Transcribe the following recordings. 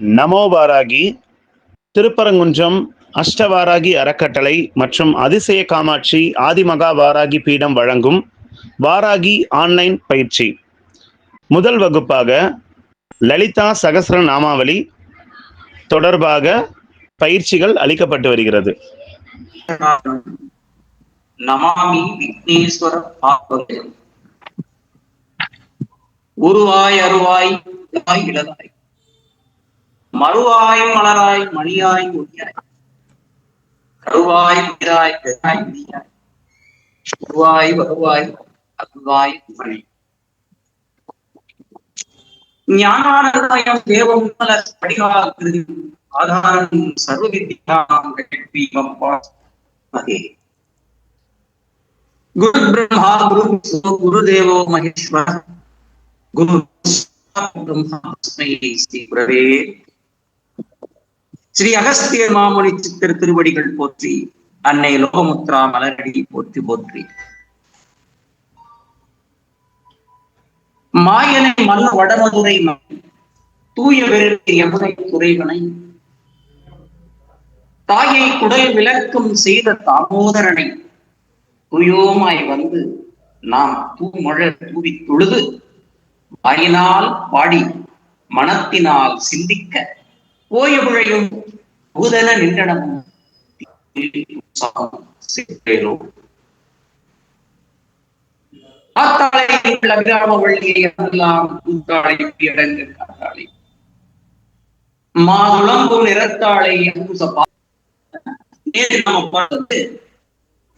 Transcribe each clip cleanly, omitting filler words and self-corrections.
நமோ வாராகி திருப்பரங்குன்றம் அஷ்டவாராகி அறக்கட்டளை மற்றும் அதிசய காமாட்சி ஆதிமகா வாராகி பீடம் வழங்கும் வாராகி ஆன்லைன் பயிற்சி. முதல் வகுப்பாக லலிதா சகஸ்ர நாமாவளி தொடர்பாக பயிற்சிகள் அளிக்கப்பட்டு வருகிறது. நமாமி விக்னேஸ்வர பாபவே. உருவாய் அருவாய் இளதாய் மறுவாய் மலராய் மணியாய் ஒளியாய் கருவாய் உயிராய் பெறாய் விதியாய் உருவாய் வருவாய் அருவாய் மணி ஞானானந்தமயம் தேவம் படிகாகிருதி ஆதாரம் சர்வ வித்யாம் அதே குரு பிரம்மா குரு விஷ்ணு குரு தேவோ மகேஸ்வர குரு பிரம்மா ஸ்ரீ குரவே. ஸ்ரீ அகஸ்திய மாமுனி சித்திர திருவடிகள் போற்றி, அன்னை லோகமுத்ரா மலரடி போற்றி போற்றி. மாயனை மன்ன வடமதுரை தூய வெறுப்பு எமனை துறைவனை தாயை குடல் விளக்கும் செய்த தாமோதரனை துயோமாய் வந்து நாம் தூமழ தூவி தொழுது வாயினால் பாடி மனத்தினால் சிந்திக்க போய புழையும் பூதன நின்றனமும் மாதுளம்பு நிறத்தாளை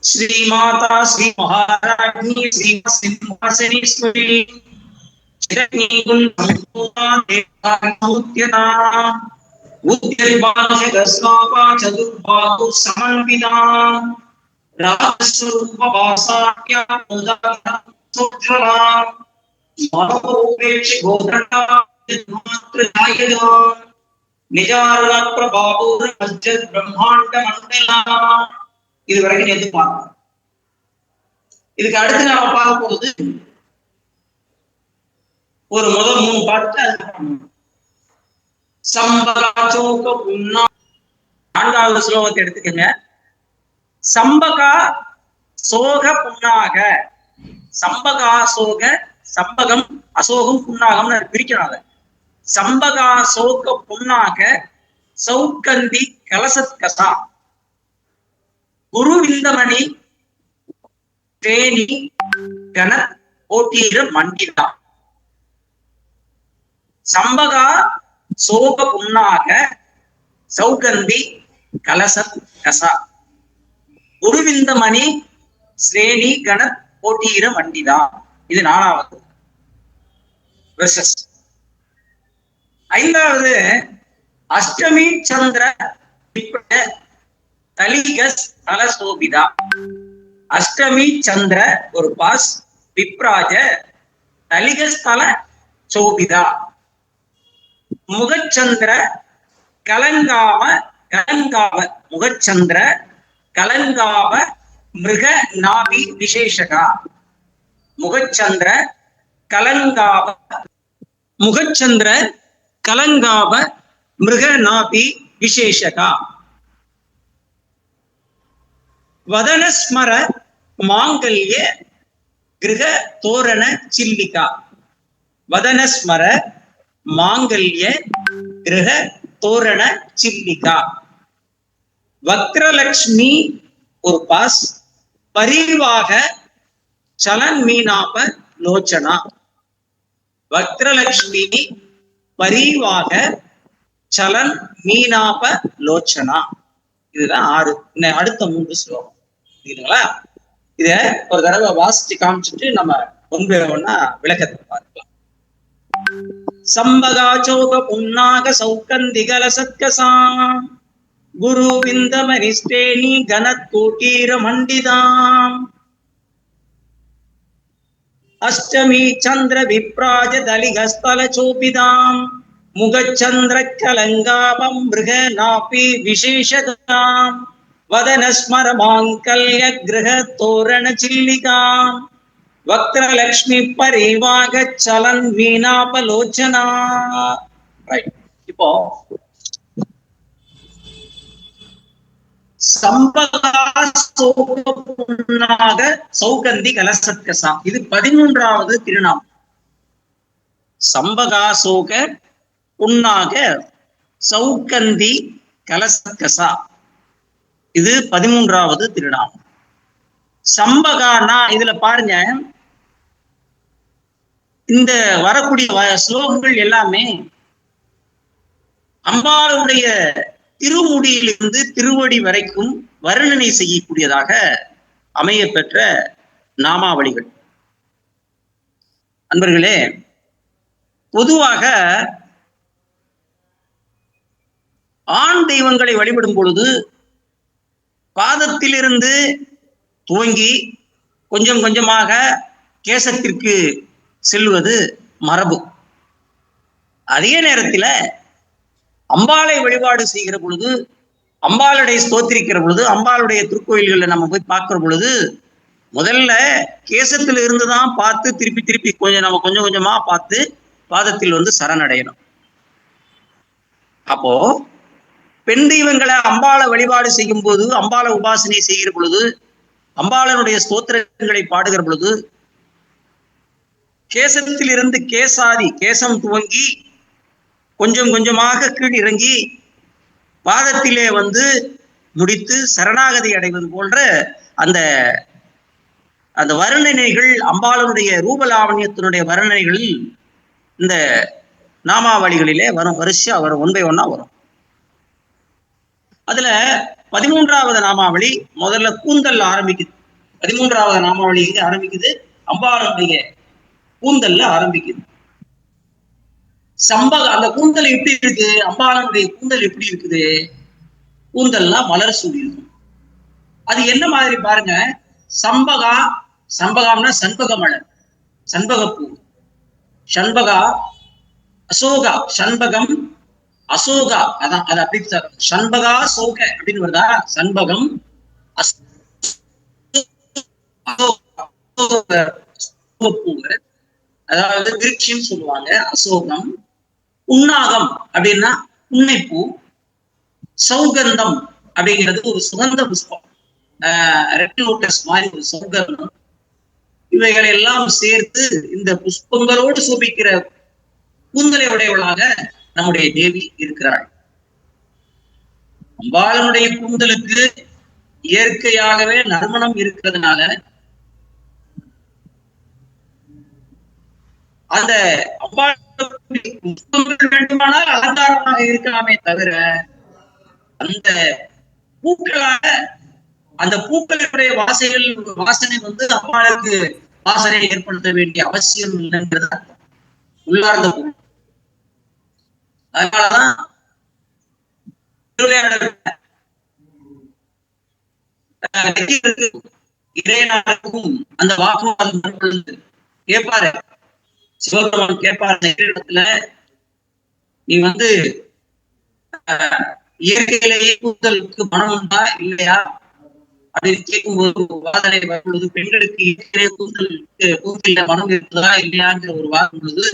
ஸ்ரீ மாதா ஸ்ரீ மகாராஜி ஸ்ரீ சிம்ஹாசனீஸ்வரி இது வரைக்கும் எது பார்க்கணும். இதுக்கு அடுத்து நாம பார்க்க போகுது ஒரு முதல் 3 பாட்டு. சம்பகாச்சோக புன்னா 4வது ஸ்லோகத்தை எடுத்துக்கங்க. சம்பகா சோக புன்னாக, சம்பகா சோக, சம்பகம் அசோகம் புன்னாகம் பிரிக்கிறாங்க. சம்பகா சோக புன்னாக சௌக்கந்தி கலசத்கசா குருவிந்தமணி தேனி கணத் ஓட்டீர மண்டிதா. சம்பகா சோக புன்னாக சௌகந்தி கலசத் கசா குருவிந்தமணி ஸ்ரேணி கணத் போட்டீர மண்டிதா. இது 4வது. 5வது அஷ்டமி சந்திர தலிகஸ் தலசோபிதா. அஷ்டமி சந்திர ஒரு பாஸ் விப்ராஜ தலிகஸ் தல சோபிதா. முகச்சந்திர கலங்காவ கலங்காவ முகச்சந்திர கலங்காவ மிருக நாபி விசேஷகா. முகச்சந்திர கலங்காவ முகச்சந்திர கலங்காவ மிருக நாபி விசேஷகா. வதனஸ்மர மாங்கல்ய கிரக தோரண சில்லிகா. வதனஸ்மர மாங்கல்ய கிரக தோரண சில்லிகா. வக்ரலக்ஷ்மி ஒரு பாஸ் பரிவாக சலன் மீனாப லோச்சனா. வக்ரலக்ஷ்மி பரிவாக சலன் மீனாப லோச்சனா. இதுதான் 6. அடுத்த 3 ஸ்லோகம். புரியுதுங்களா? இத ஒரு தடவை வாசிச்சு காமிச்சிட்டு நம்ம ஒன்னா விளக்கத்தை பார்க்கலாம். சம்பகாச்சோக புன்னாக சௌக்கந்தி கலசத்கசா குரு விந்தமனிஸ்தேனி கணத் கோட்டீர மண்டிதாம். அஷ்டமி சந்திர விப்ராஜ தலிகஸ்தல சோபிதாம் முகச்சந்திர கலங்காபம் மிருக நாபி விசேஷதாம். வதனஸ்மர மாங்கல்ய கிரக தோரண சில்லிகாம். வக்ரலக்ஷ்மி பரிவாக சலன் வீணாபலோச்சனா. இப்போ சம்பகா சோக புண்ணாக சௌகந்தி கலசத்கசா. இது 13வது திருநாமம். சம்பகா சோக புண்ணாக சௌகந்தி கலசத்கசா, இது 13வது திருநாமம். சம்பகானா இதுல பாருங்க, இந்த வரக்கூடிய ஸ்லோகங்கள் எல்லாமே அம்பாளுடைய திருமுடியிலிருந்து திருவடி வரைக்கும் வர்ணனை செய்யக்கூடியதாக அமைய பெற்ற நாமாவளிகள். அன்பர்களே, பொதுவாக ஆண் தெய்வங்களை வழிபடும் பொழுது பாதத்திலிருந்து துவங்கி கொஞ்சம் கொஞ்சமாக கேசத்திற்கு செல்வது மரபு. அதே நேரத்தில் அம்பாளை வழிபாடு செய்கிற பொழுது, அம்பாளுடைய ஸ்தோத்திரிக்கிற பொழுது, அம்பாளுடைய திருக்கோயில்களில் நம்ம போய் பார்க்கிற பொழுது முதல்ல கேசத்துல இருந்துதான் பார்த்து திருப்பி திருப்பி நம்ம கொஞ்சம் கொஞ்சமா பார்த்து பாதத்தில் வந்து சரணடையணும். அப்போ பெண் தெய்வங்களை அம்பாளை வழிபாடு செய்யும் போது, அம்பாளை உபாசனை செய்கிற பொழுது, அம்பாளனுடைய ஸ்தோத்திரங்களை பாடுகிற பொழுது கேசத்தில் இருந்து கேசம் துவங்கி கொஞ்சம் கொஞ்சமாக கீழ் இறங்கி பாதத்திலே வந்து முடித்து சரணாகதி அடைவது போன்ற அந்த அந்த வர்ணனைகள், அம்பாளுடைய ரூபலாவண்யத்தினுடைய வர்ணனைகளில் இந்த நாமாவளிகளிலே வரும். வரிசையா வரும், ஒன் பை ஒன்னா வரும். அதுல 13வது நாமாவளி முதல்ல கூந்தல் ஆரம்பிக்குது. 13வது நாமாவளி எங்க ஆரம்பிக்குது? அம்பாளுடைய கூந்தல்ல ஆரம்பிக்குது. அந்த கூந்தல் எப்படி இருக்கு? அம்பாளுடைய கூந்தல் எப்படி இருக்குது? கூந்தல்லாம் மலர் சூடி இருக்கும். அது என்ன மாதிரி பாருங்க, சம்பகம்னா சண்பக மலர், சண்பகப்பூ. சண்பகா அசோகா, சண்பகம் அசோகா, அதான் அது அப்படி சண்பகா சோக அப்படின்னு வருதா? சண்பகம் பூ, அதாவது விருட்சம் சொல்லுவாங்க. அசோகம். உண்ணாகம் அப்படின்னா உண்மைப்பூ. சௌகந்தம் அப்படிங்கிறது ஒரு சுகந்த புஷ்பம், ரெட் லோட்டஸ் மாதிரி ஒரு சௌகந்தம். இவைகளை எல்லாம் சேர்த்து இந்த புஷ்பங்களோடு சோபிக்கிற கூந்தலை உடையவளாக நம்முடைய தேவி இருக்கிறாள். அம்பாளனுடைய கூந்தலுக்கு இயற்கையாகவே நறுமணம் இருக்கிறதுனால அந்த புஷ்பங்கள் வேண்டுமானால் அலங்காரமாக இருக்கலாமே தவிர அந்த பூக்களாக, அந்த பூக்களுடைய வாசனை வந்து அம்பாளுக்கு வாசனை ஏற்படுத்த வேண்டிய அவசியம் இல்லைங்கிறது உள்ளார்ந்த பொருள். அதனாலதான் இறையனாருக்கும் அந்த வாக்குவாதம் கேட்பாரு, சிவபெருமான் கேட்பாரு இடத்துல, நீ வந்து இயற்கையிலேயே கூந்தலுக்கு மனம் உண்டா இல்லையா அப்படின்னு கேட்கும்போது வாதனை வரும்பொழுது, பெண்களுக்கு இயற்கையிலே கூந்தல மனம் இருக்குதா இல்லையாங்கிற ஒரு வாதம் பொழுது,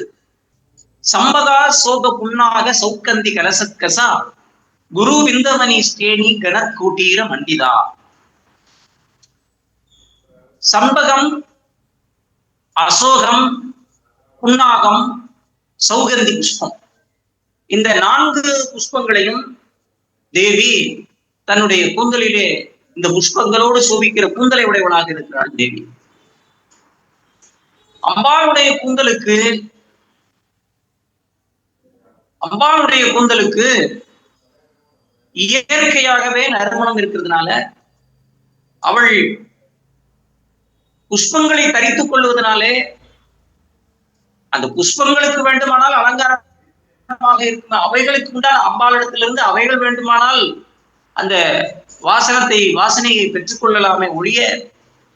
சம்பகா சோக புண்ணாக சௌக்கந்தி கலசத்கசா குரு விந்தமணி ஸ்ரேணி கணக்கூட்டீர மண்டிதா. சம்பகம், அசோகம், புண்ணாகம், சௌகந்தி புஷ்பம், இந்த 4 புஷ்பங்களையும் தேவி தன்னுடைய கூந்தலிலே இந்த புஷ்பங்களோடு சோபிக்கிற கூந்தலை உடையவளாக இருக்கிறாள் தேவி. அம்பாளுடைய கூந்தலுக்கு இயற்கையாகவே நறுமணம் இருக்கிறதுனால அவள் புஷ்பங்களை தரித்துக் கொள்வதனாலே அந்த புஷ்பங்களுக்கு வேண்டுமானால் அலங்காரமாக இருக்கும், அவைகளுக்கு உண்டான அம்பாளிடத்திலிருந்து அவைகள் வேண்டுமானால் அந்த வாசனையை பெற்றுக் கொள்ளலாமே ஒழிய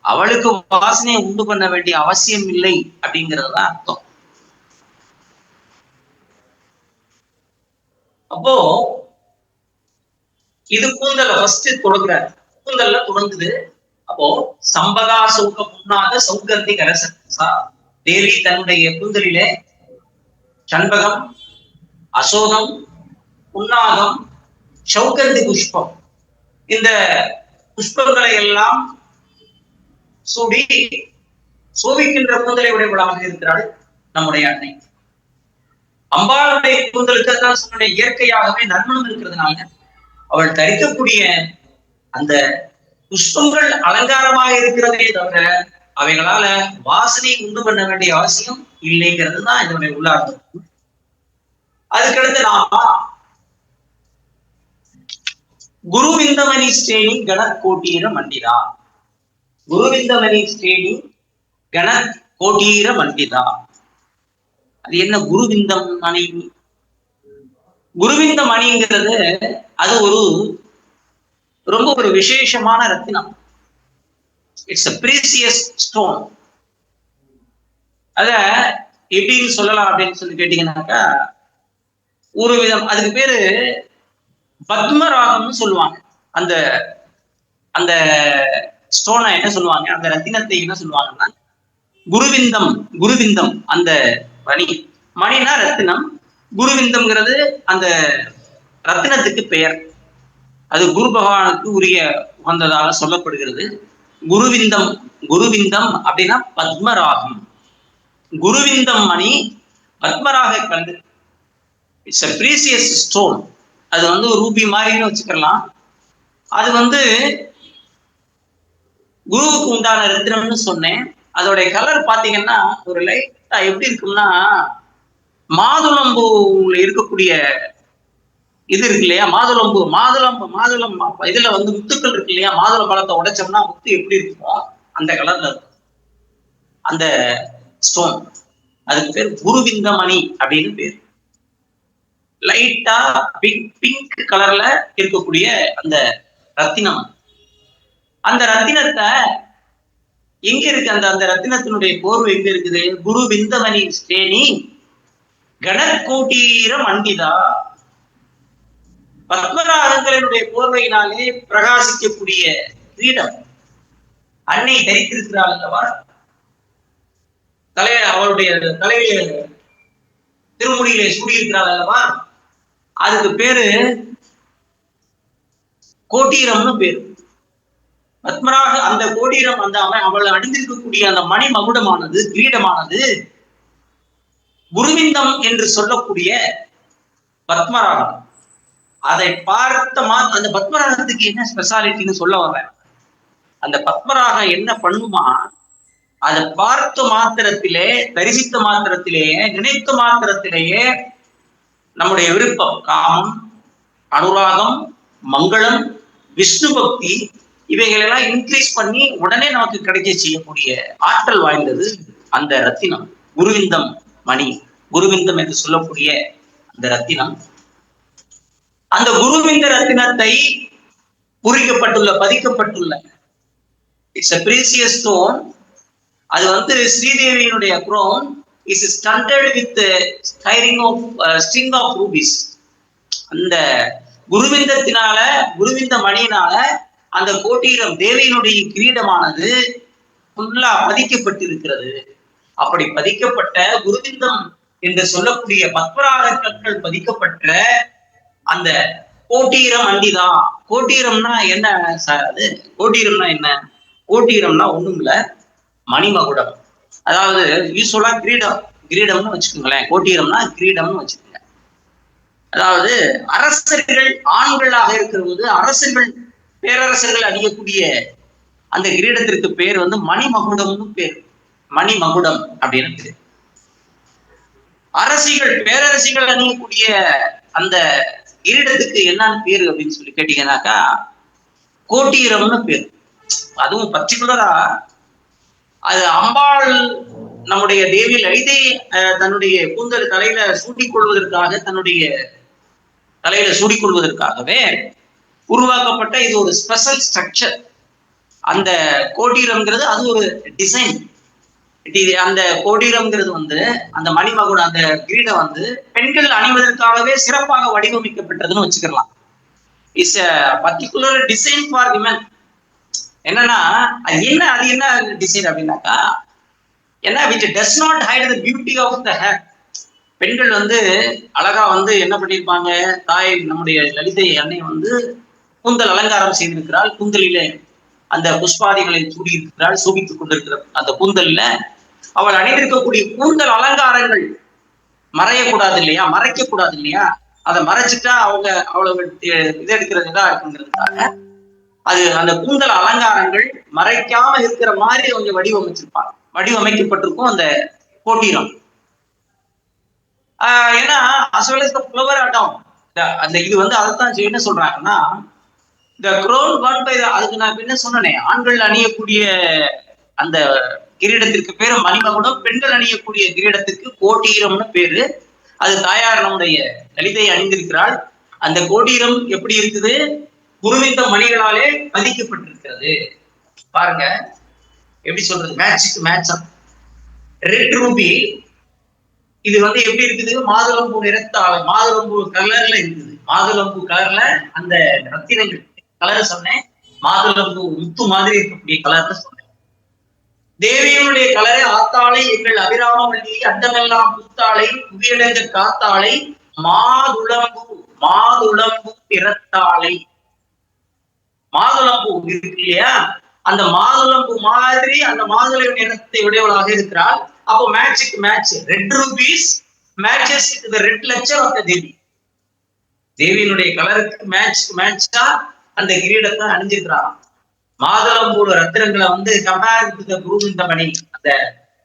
அவளுக்கு வாசனையை உண்டு பண்ண வேண்டிய அவசியம் இல்லை அப்படிங்கிறது தான் அர்த்தம். அப்போ இது கூந்தல ஃபர்ஸ்ட் தொடங்குறாரு, கூந்தல்ல தொடங்குது. அப்போ சம்பகா சௌக புண்ணாக சௌகந்தி கலசத்கசா, தேவி தன்னுடைய கூந்தலிலே சண்பகம், அசோகம், புண்ணாகம், சௌகந்தி புஷ்பம் இந்த புஷ்பங்களை எல்லாம் சூடி சோபிக்கின்ற கூந்தலை உடையவளாக இருக்கிறாள் நம்முடைய அன்னை. அம்பாளுடைய கூந்தலுக்கு தான் சொன்ன இயற்கையாகவே நறுமணம் இருக்கிறதுனால அவள் தரிக்கக்கூடிய அந்த புஷ்பங்கள் அலங்காரமாக இருக்கிறதே தவிர அவைகளால வாசனை உண்டு பண்ண வேண்டிய அவசியம் இல்லைங்கிறது தான் இதனுடைய உள்ளார்த்தம். அதுக்கடுத்து நாம குருவிந்தமணி ஸ்ரேணி கணக்கோட்டீர மண்டிதா. குருவிந்தமணி ஸ்ரேணி கணக்கோட்டீர மண்டிதா. அது என்ன குருவிந்தம் மணி? குருவிந்த மணிங்கிறது அது ரொம்ப ஒரு விசேஷமான ரத்தினம். It's a precious stone. அத எப்படின்னு சொல்லலாம் அப்படின்னு சொல்லி கேட்டீங்கன்னாக்கா, ஒரு விதம் அதுக்கு பேரு பத்மராகம்னு சொல்லுவாங்க. அந்த அந்த ஸ்டோனை என்ன சொல்லுவாங்க, அந்த ரத்தினத்தை என்ன சொல்லுவாங்கன்னா குருவிந்தம். குருவிந்தம் அந்த மணினா ரத்தினம், குருவிந்தம்ங்கிறது அந்த ரத்தினத்துக்கு பெயர். அது குரு பகவானுக்கு உரிய உகந்ததாக சொல்லப்படுகிறது. குருவிந்தம் குருவிந்தம் அப்படின்னா பத்மராகம். குருவிந்தம் மணி பத்மராக கண்டு. It's a precious stone. அது ஒரு ரூபி மாதிரின்னு வச்சுக்கலாம். அது குருவுக்கு உண்டான ரத்தினம்னு சொன்னேன். அதோடைய கலர் பாத்தீங்கன்னா ஒரு லைட்டா எப்படி இருக்கும்னா, மாதுளம்பூல இருக்கக்கூடிய இது இருக்கு இல்லையா, மாதுளம் இதுல முத்துக்கள் இருக்கு இல்லையா, மாதுளை பழத்தை உடைச்சோம்னா முத்து எப்படி இருக்குமோ அந்த கலர்ல இருக்கும் அந்த ஸ்டோன். அதுக்கு பேர் குருவிந்த மணி அப்படின்னு பேர். லைட்டா பிங்க் கலர்ல இருக்கக்கூடிய அந்த ரத்தினம். அந்த ரத்தினத்தை எங்க இருக்கு, அந்த ரத்தினத்தினுடைய போர்வை எங்க இருக்குது? குருவிந்தமணி ஸ்ரேணி கணக்கோட்டீர மண்டிதா. பத்மராகங்களினுடைய போர்வையினாலே பிரகாசிக்கக்கூடிய கிரீடம் அன்னை தரித்திருக்கிறாள் அல்லவா. அவளுடைய தலையில திருமுடியிலே சூடியிருக்கிறாள் அல்லவா. அதுக்கு பேரு கோட்டீரம்னு பேரு. பத்மராக அந்த கோட்டீரம், அந்த அவள் அணிந்திருக்கக்கூடிய அந்த மணி மகுடமானது, கிரீடமானது குருவிந்தம் என்று சொல்லக்கூடிய பத்மராகம். அதை பார்த்த அந்த பத்மராகத்துக்கு என்ன ஸ்பெஷாலிட்டின்னு சொல்ல வர்றேன். அந்த பத்மராகம் என்ன பண்ணுமா, அதை பார்த்த மாத்திரத்திலே, தரிசித்த மாத்திரத்திலேயே, நினைத்த மாத்திரத்திலேயே நம்முடைய விருப்பம், காமம், அனுராகம், மங்களம், விஷ்ணு பக்தி இவைகளெல்லாம் இன்க்ரீஸ் பண்ணி உடனே நமக்கு கிடைக்க செய்யக்கூடிய ஆற்றல் வாய்ந்தது அந்த ரத்தினம் குருவிந்தம் மணி. குருவிந்தம் என்று சொல்லக்கூடிய அந்த ரத்தினம், அந்த குருவிந்த ரத்தினத்தை பதிக்கப்பட்டுள்ள இட்ஸ் a precious stone. அது ஸ்ரீதேவியினுடைய crown is studded with string of rubies. அந்த குருவிந்தத்தினால, குருவிந்த மணியினால அந்த கோட்டீரம், தேவியினுடைய கிரீடமானது ஃபுல்லா பதிக்கப்பட்டிருக்கிறது. அப்படி பதிக்கப்பட்ட குருவிந்தம் என்று சொல்லக்கூடிய பத்மராக கற்கள் பதிக்கப்பட்ட அந்த கோட்டீரம் மண்டிதான். கோட்டீரம்னா என்ன சார்? அது கோட்டீரம்னா என்ன? கோட்டீரம்னா ஒண்ணும் இல்ல, மணிமகுடம். அதாவது யூஸ்வலா கிரீடம்னு வச்சுக்கோங்களேன். கோட்டீரம்னா கிரீடம்னு வச்சுக்கோங்க. அதாவது அரசர்கள் ஆண்களாக இருக்கிற போது அரசர்கள், பேரரசர்கள் அணியக்கூடிய அந்த கிரீடத்திற்கு பேர் மணிமகுடம்னு பேர். மணிமகுடம் அப்படின்னு பேர். பேரரசிகள் அணியக்கூடிய அந்த கிரீடத்துக்கு என்னன்னு பேரு அப்படின்னு சொல்லி கேட்டீங்கன்னாக்கா கோட்டீரம்னு பேர். அதுவும் பர்டிகுலரா அது அம்பாள், நம்முடைய தேவி லலிதை தன்னுடைய கூந்தல் தலையில சூடிக்கொள்வதற்காக, தன்னுடைய தலையில சூடிக்கொள்வதற்காகவே உருவாக்கப்பட்ட இது ஒரு ஸ்பெஷல் ஸ்ட்ரக்சர். அந்த கோட்டீரம்ங்கிறது அது ஒரு டிசைன். அந்த கோட்டீரம்ங்கிறது அந்த மணிமகுடம், அந்த கிரீடம் பெண்கள் அணிவதற்காகவே சிறப்பாக வடிவமைக்கப்பட்டதுன்னு வச்சுக்கலாம். It's a particular design for women. என்னன்னா அது என்ன டிசைன் அப்படின்னாக்கா, ஏன்னா which does not hide the beauty of the hair. பெண்கள் அழகா என்ன பண்ணிருப்பாங்க, தாய் நம்முடைய லலிதை அன்னை கூந்தல் அலங்காரம் செய்திருக்கிறாள். கூந்தலிலே அந்த புஷ்பாதிகளை சூடியிருக்கிறாள். சூபித்துக் கொண்டிருக்கிற அந்த கூந்தலில அவள் அணிந்திருக்கக்கூடிய கூந்தல் அலங்காரங்கள் மறையக்கூடாது இல்லையா, மறைக்க கூடாது இல்லையா, அதை மறைச்சிட்டா அவங்க அவ்வளவு இதை எடுக்கிறது இதா இருக்குங்கிறதுக்காக அது அந்த கூந்தல் அலங்காரங்கள் மறைக்காம இருக்கிற மாதிரி அவங்க வடிவமைச்சிருப்பாங்க. வடிவமைக்கப்பட்டிருக்கும் அந்த கோட்டீரம். ஏன்னா புலவர் ஆட்டம் அந்த இது அதைத்தான் என்ன சொல்றாங்கன்னா, இந்த குரோன் காட் பை அதுக்கு நான் என்ன சொன்னேன், ஆண்கள் அணியக்கூடிய அந்த கிரீடத்திற்கு பேரு மணிமகுடம், பெண்கள் அணியக்கூடிய கிரீடத்திற்கு கோட்டீரம்னு பேரு. அது தாயார் நம்முடைய லலிதை அணிந்திருக்கிறாள். அந்த கோட்டீரம் எப்படி இருக்குது, குருவிந்த மணிகளாலே பதிக்கப்பட்டிருக்கிறது. பாருங்க எப்படி சொல்றது, மேட்சுக்கு மேட்ச். ரெட் ரூபி இது எப்படி இருக்குது, மாதுளம்பூ நிறத்தால மாதுளம்பூ கலர்ல இருக்குது. மாதுளம்பூ கலர்ல அந்த ரத்தினங்கள் கலர் சொன்னேன், மாதுளம்பூ முத்து மாதிரி இருக்கக்கூடிய கலர்ல சொன்னேன். தேவியனுடைய கலரை ஆத்தாளை எங்கள் அபிராம வள்ளி அண்டமெல்லாம் புத்தாளை புவியடைந்த காத்தாளை மாதுளம்பூ மாதுளம்பூ நிறத்தாளை. மாதுளம்பூ இருக்கு இல்லையா, அந்த மாதுளம்பூ மாதிரி அந்த மாதுளை நிறத்தை உடையவளாக இருக்கிறாள். அப்போ மேட்சுக்கு match, red rubies matches the red lecture of the Devi. தேவியினுடைய கலருக்கு மேட்சா அந்த கிரீடத்தை அணிஞ்சிருக்கிறான். மாதுளம்பூல ரத்தினங்களை கம்பேர் வித் குருவிந்த மணி, அந்த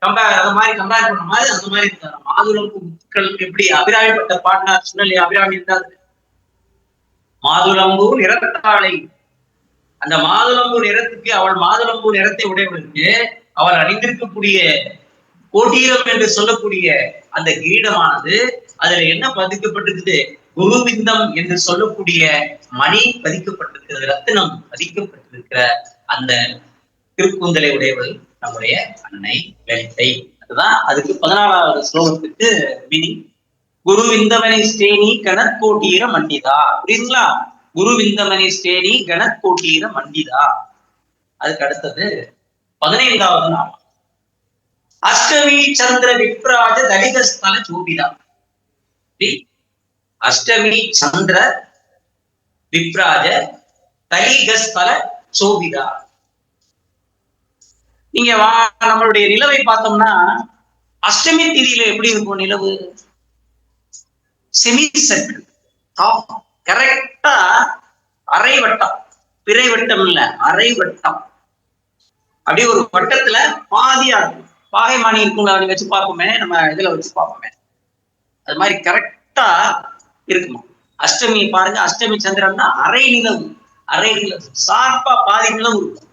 கம்பேர் அந்த மாதிரி கம்பேர் பண்ண மாதிரி அந்த மாதிரி இருக்காரு. மாதுளம்பூ முத்துக்கள் எப்படி அபிராமிப்பட்ட பாட்னார் சொன்னே, அபிராமி இருந்தாரு. மாதுளம்பூ நிறத்தாளை, அந்த மாதுளம்பூ நிறத்துக்கு அவள் மாதுளம்பூ நிறத்தை உடையவளுக்கு அவள் அணிந்திருக்கக்கூடிய கோட்டீரம் என்று சொல்லக்கூடிய அந்த கிரீடமானது அதுல என்ன பதிக்கப்பட்டிருக்குது, குருவிந்தம் என்று சொல்லக்கூடிய மணி பதிக்கப்பட்டிருக்கிறது, ரத்தினம் பதிக்கப்பட்டிருக்கிற அந்த திருக்கூந்தலை உடையவள் நம்முடைய அன்னை லலிதை. அதுதான் அதுக்கு 14வது ஸ்லோகத்துக்கு மீனிங். குருவிந்தமணி ஸ்டேனி கணக்கோட்டீர மண்டிதா. புரியுதுங்களா, குருவிந்தமணி ஸ்டேனி கணக்கோட்டீர மண்டிதா. அதுக்கு அடுத்தது 15வது நாள் அஷ்டமி சந்திர விப்ராஜ தலிதஸ்தல சோபிதா. அஷ்டமி சந்திர விப்ராஜ தலிகஸ்தல சோபிதா. நீங்க நம்மளுடைய நிலவை பார்த்தோம்னா அஷ்டமி திதியில எப்படி இருக்கும் நிலவு, செமி சர்க்கிள், கரெக்டா அரை வட்டம், பிறை வட்டம் இல்ல அரை வட்டம், அப்படியே ஒரு வட்டத்துல பாதியா இருக்கும். பாகைமானி இருக்குங்களா நீங்க வச்சு பார்ப்போமே, நம்ம இதுல வச்சு பார்ப்போமே, அது மாதிரி கரெக்டா இருக்குமா. அஷ்டமி பாருங்க, அஷ்டமி சந்திரன்னா அரை நிலவு, அரை நிலவு சார்பா பாதி நிலவு இருக்கும்.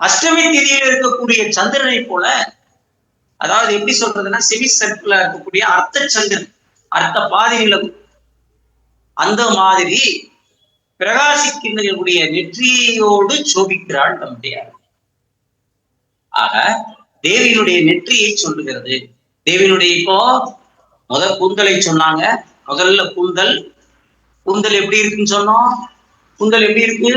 அஷ்டமி திதியில் இருக்கக்கூடிய சந்திரனை போல, அதாவது எப்படி சொல்றதுன்னா செமி சர்க்கிளா இருக்கக்கூடிய அர்த்த சந்திரன், அர்த்த பாதி நிலவு, அந்த மாதிரி பிரகாசிக்கின்றவர்களுடைய நெற்றியோடு சோபிக்கிறாள் நம்முடைய. ஆக தேவியினுடைய நெற்றியை சொல்லுகிறது. தேவியினுடைய இப்போ கூந்தலை சொன்னாங்க. முதல்ல கூந்தல் எப்படி இருக்குன்னு சொன்னோம். கூந்தல் எப்படி இருக்கு,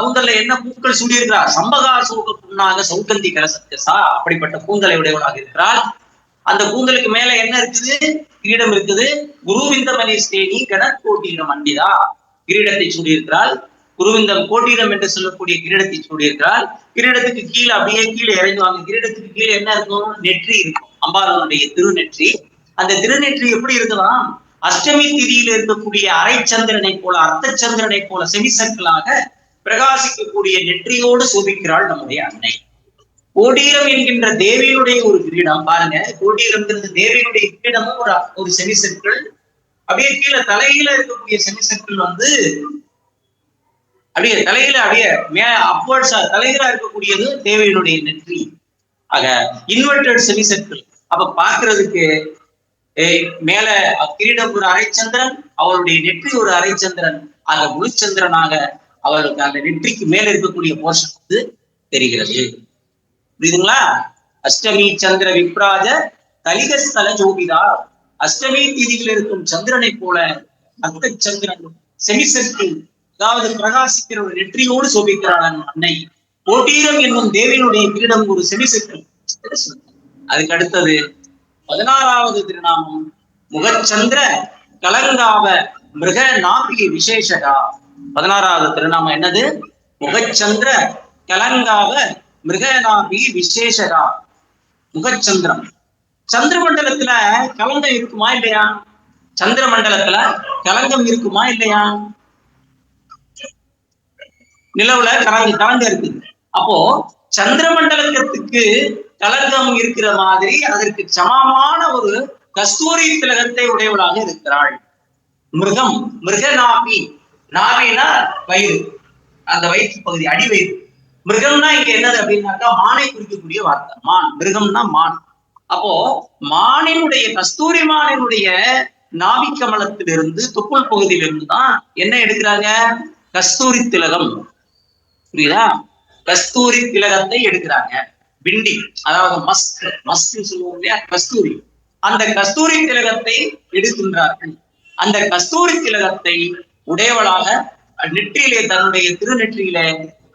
கூந்தல்ல என்ன பூக்கள் சூடியிருக்கிறார், சம்பகா சோக புண்ணாக சௌகந்தி கரசத்தசா, அப்படிப்பட்ட கூந்தலை உடையவளாக இருக்கிறார். அந்த கூந்தலுக்கு மேல என்ன இருக்குது, கிரீடம் இருக்குது. குருவிந்த மணி ஸ்டேனி கணக்கோட்டீரம் மண்டிதா, கிரீடத்தை சூடியிருக்கிறாள். குருவிந்தம் கோட்டீரம் என்று சொல்லக்கூடிய கிரீடத்தை சூடியிருக்கிறாள். கிரீடத்துக்கு கீழே அப்படியே கீழே இறங்குவாங்க. கிரீடத்துக்கு கீழே என்ன இருக்கும், நெற்றி இருக்கும், அம்பாளுடைய திருநெற்றி. அந்த திருநெற்றி எப்படி இருக்கலாம், அஷ்டமி திதியில் இருக்கக்கூடிய அரை சந்திரனை போல, அர்த்த சந்திரனை போல செமிசர்க்கிளாக பிரகாசிக்கக்கூடிய நெற்றியோடு சோபிக்கிறாள் நம்முடைய அன்னை. கோட்டீரம் என்கின்ற தேவியினுடைய ஒரு கிரீடம் பாருங்க, கோட்டீரம்ங்கிறது தேவியினுடைய கிரீடமும் ஒரு செமிசர்க்கிள். அப்படியே கீழே தலையில இருக்கக்கூடிய செமிசர்க்கிள் அப்படியே தலையில அப்படியே அப்வர்ட்ஸா தலையில இருக்கக்கூடியது தேவியினுடைய நெற்றி. ஆக இன்வெர்டட் செமிசர்க்கிள். அப்ப பாக்குறதுக்கு மேல கிரீடம் ஒரு அரைச்சந்திரன், அவளுடைய நெற்றி ஒரு அரைச்சந்திரன், ஆக முழுச்சந்திரனாக அவளுக்கு அந்த நெற்றிக்கு மேல இருக்கக்கூடிய போர்ஷன் தெரிகிறது. புரியுதுங்களா? அஷ்டமி சந்திர விப்ராஜ தலிகஸ்தல ஜோபிதா. அஷ்டமி தீதியில் இருக்கும் சந்திரனை போல அர்த்த சந்திரன் செமிசர்க்கிள், அதாவது பிரகாசிக்கிற ஒரு நெற்றியோடு சோபிக்கிறாள் அன்னை. கோட்டீரம் என்னும் தேவியினுடைய கிரீடம் ஒரு செமிசர்க்கிள். அதுக்கு அடுத்தது 16வது திருநாமம் முகச்சந்திர கலங்காவ மிருக நாபி விசேஷகா. 16வது திருநாமம் என்னது? முகச்சந்திர கலங்காவ மிருகநாபி விசேஷகா. முகச்சந்திரம். சந்திர மண்டலத்துல கலங்கம் இருக்குமா இல்லையா? சந்திர மண்டலத்துல கலங்கம் இருக்குமா இல்லையா? நிலவுல கலங்க இருக்குது. அப்போ சந்திர மண்டலத்துக்கு கலங்கம் இருக்கிற மாதிரி அதற்கு சமமான ஒரு கஸ்தூரி திலகத்தை உடையவளாக இருக்கிறாள். மிருகம், மிருகநாபி. நாபினா வயிறு, அந்த வயிற்று பகுதி, அடிவயிறு. மிருகம்னா இங்க என்னது அப்படின்னாக்கா மானை குறிக்கக்கூடிய வார்த்தை. மான், மிருகம்னா மான். அப்போ மானினுடைய, கஸ்தூரி மானினுடைய நாபி கமலத்திலிருந்து, தொப்புள் பகுதியிலிருந்து தான் என்ன எடுக்கிறாங்க? கஸ்தூரி திலகம். புரியுதா? கஸ்தூரி திலகத்தை எடுக்கிறாங்க. பிண்டி, அதாவது மஸ்க், மஸ்க் சொல்லுவோம் இல்லையா, கஸ்தூரி. அந்த கஸ்தூரி திலகத்தை எடுக்கின்றார்கள். அந்த கஸ்தூரி திலகத்தை உடையவளாக நெற்றியிலே, தன்னுடைய திருநெற்றியிலே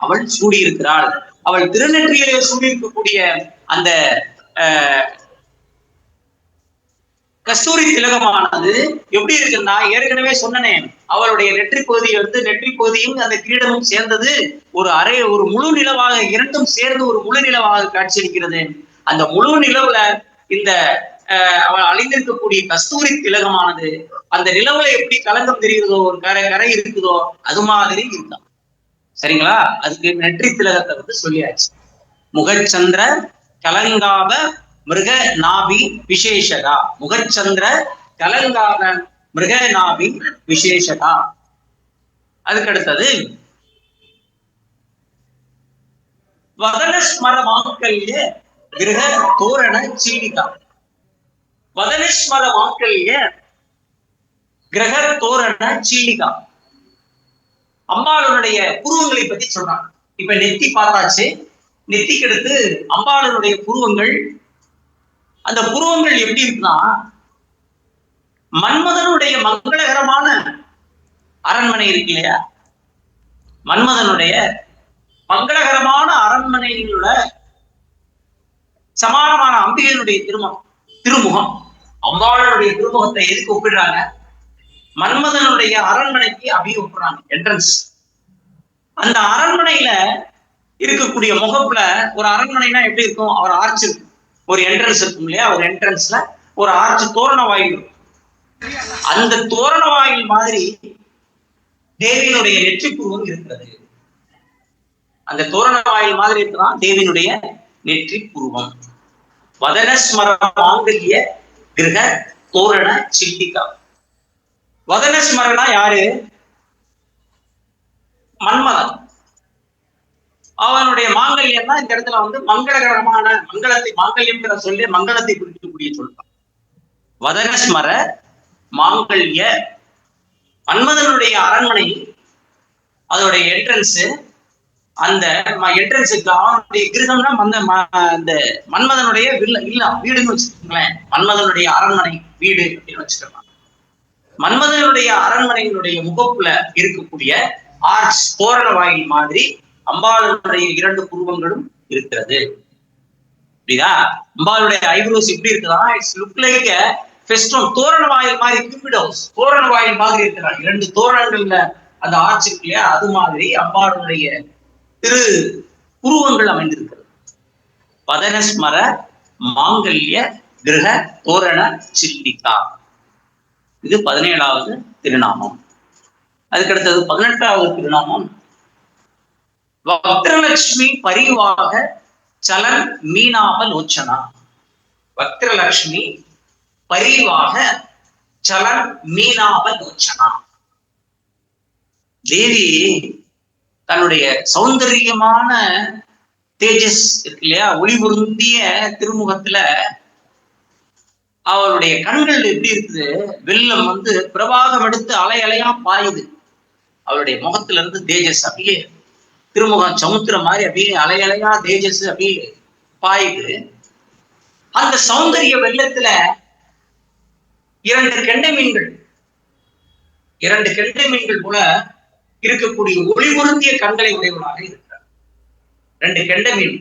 அவள் சூடியிருக்கிறாள். அவள் திருநெற்றியிலே சூடியிருக்கக்கூடிய அந்த கஸ்தூரி திலகமானது எப்படி இருக்குன்னா, ஏற்கனவே சொன்னேன், அவளுடைய நெற்றி பகுதியிலிருந்து, நெற்றி பகுதியும் அந்த கிரீடமும் சேர்ந்தது ஒரு முழு நிலவாக, இரண்டும் சேர்ந்து ஒரு முழு நிலவாக காட்சியளிக்கிறது. அந்த முழு நிலவுல இந்த அவள் அணிந்திருக்கக்கூடிய கஸ்தூரி திலகமானது அந்த நிலவுல எப்படி கலங்கம் தெரிகிறதோ, ஒரு கரை இருக்குதோ, அது மாதிரி இருந்தான். சரிங்களா? அதுக்கு நெற்றி திலகத்தை சொல்லியாச்சு. முகச்சந்திர கலங்காவ மிருக நாபி விசேஷகா. முகச்சந்திர கலங்காவ மிருக நாபி விசேஷகா. அதுக்கு அடுத்தது வதனஸ்மர மாங்கல்ய கிரக தோரண சீலிகா. வதனஸ்மர மாங்கல்ய கிரக தோரண சீலிகா. அம்பாளுடைய புருவங்களை பத்தி சொல்றாங்க. இப்ப நெத்தி பார்த்தாச்சு. நெத்திக்கு அடுத்து அம்பாளுடைய புருவங்கள். அந்த புருவங்கள் எப்படி இருக்குன்னா, மன்மதனுடைய மங்களகரமான அரண்மனை இருக்கு இல்லையா, மன்மதனுடைய மங்களகரமான அரண்மனைகளோட சமானமான அம்பிகையினுடைய திருமுகம். அம்பாளுடைய திருமுகத்தை எதுக்கு ஒப்பிடுறாங்க? மன்மதனுடைய அரண்மனைக்கு அப்படியே ஒப்பிடுறாங்க, என்ட்ரன்ஸ். அந்த அரண்மனையில இருக்கக்கூடிய முகப்புல, ஒரு அரண்மனைனா எப்படி இருக்கும்? அவர் ஆர்ச் இருக்கும், ஒரு என்ட்ரன்ஸ் இருக்கும் இல்லையா, ஒரு என்ட்ரன்ஸ்ல ஒரு ஆர்ச், தோரண வாயில். அந்த தோரண வாயில் மாதிரி தேவியினுடைய நெற்றி புருவம் இருக்கிறது. அந்த தோரண வாயில் மாதிரி இருக்குதான் தேவியினுடைய நெற்றி புருவம். வதனஸ்மர மாங்கல்ய கிரக தோரண சில்லிகா. வதனஸ்மரனா யாரு? மன்மதன். அவனுடைய மாங்கல்யம் தான் இந்த இடத்துல மங்களகரமான, மங்களத்தை, மாங்கல்யம் சொல்லி மங்களத்தை குறிக்கக்கூடிய சொல்றான். வதனஸ்மர மாங்கல்ய. மன்மதனுடைய அரண்மனை, அதோடைய என்ட்ரன்ஸ். அந்த என்ட்ரன்ஸுக்கு அவனுடைய கிரகம்னா அந்த மன்மதனுடைய வீடுன்னு வச்சுக்கோங்களேன். மன்மதனுடைய அரண்மனை வீடு அப்படின்னு வச்சுக்கலாம். மன்மதனுடைய அரண்மனையினுடைய முகப்புல இருக்கக்கூடிய ஆர்ச், தோரண வாயில் மாதிரி அம்பாளுடைய 2 புருவங்களும் இருக்கிறது. புரியுதா? அம்பாளுடைய ஐப்ரோஸ் எப்படி இருக்குதா? It's look like a festoon. தோரண வாயில் மாதிரி, கியூபிட் ஹவுஸ் தோரண வாயில் மாதிரி இருக்கிறாள். 2 தோரணங்கள்ல அந்த ஆர்ச் இருக்கு இல்லையா, அது மாதிரி அம்பாளுடைய திரு புருவங்கள் அமைந்திருக்கிறது. வதனஸ்மர மாங்கல்ய கிரக தோரண சில்லிகா. இது 17வது திருநாமம். அதுக்கடுத்தது 18வது திருநாமம் வக்ரலட்சுமி பரிவாக சலன் மீனாப லோச்சனா. வக்ரலட்சுமி பரிவாக சலன் மீனாப லோச்சனா. தேவி தன்னுடைய சௌந்தரியமான தேஜஸ் இருக்கு இல்லையா, ஒளி பொருந்திய திருமுகத்துல அவளுடைய கண்கள் எப்படி இருக்குது? வெள்ளம் பிரவாகம் எடுத்து அலை அலையா பாயுது. அவளுடைய முகத்துல இருந்து தேஜஸ் அப்படியே, திருமுகம் சமுத்திரம் மாதிரி அப்படியே அலை அலையா தேஜஸ் அப்படியே பாயுது. அந்த சௌந்தரிய வெள்ளத்துல 2 கெண்டை மீன்கள், 2 கெண்டை மீன்கள் போல இருக்கக்கூடிய ஒளி பொருந்திய கண்களை உடையவளாக இருக்கிறார். 2 கெண்டை மீன்,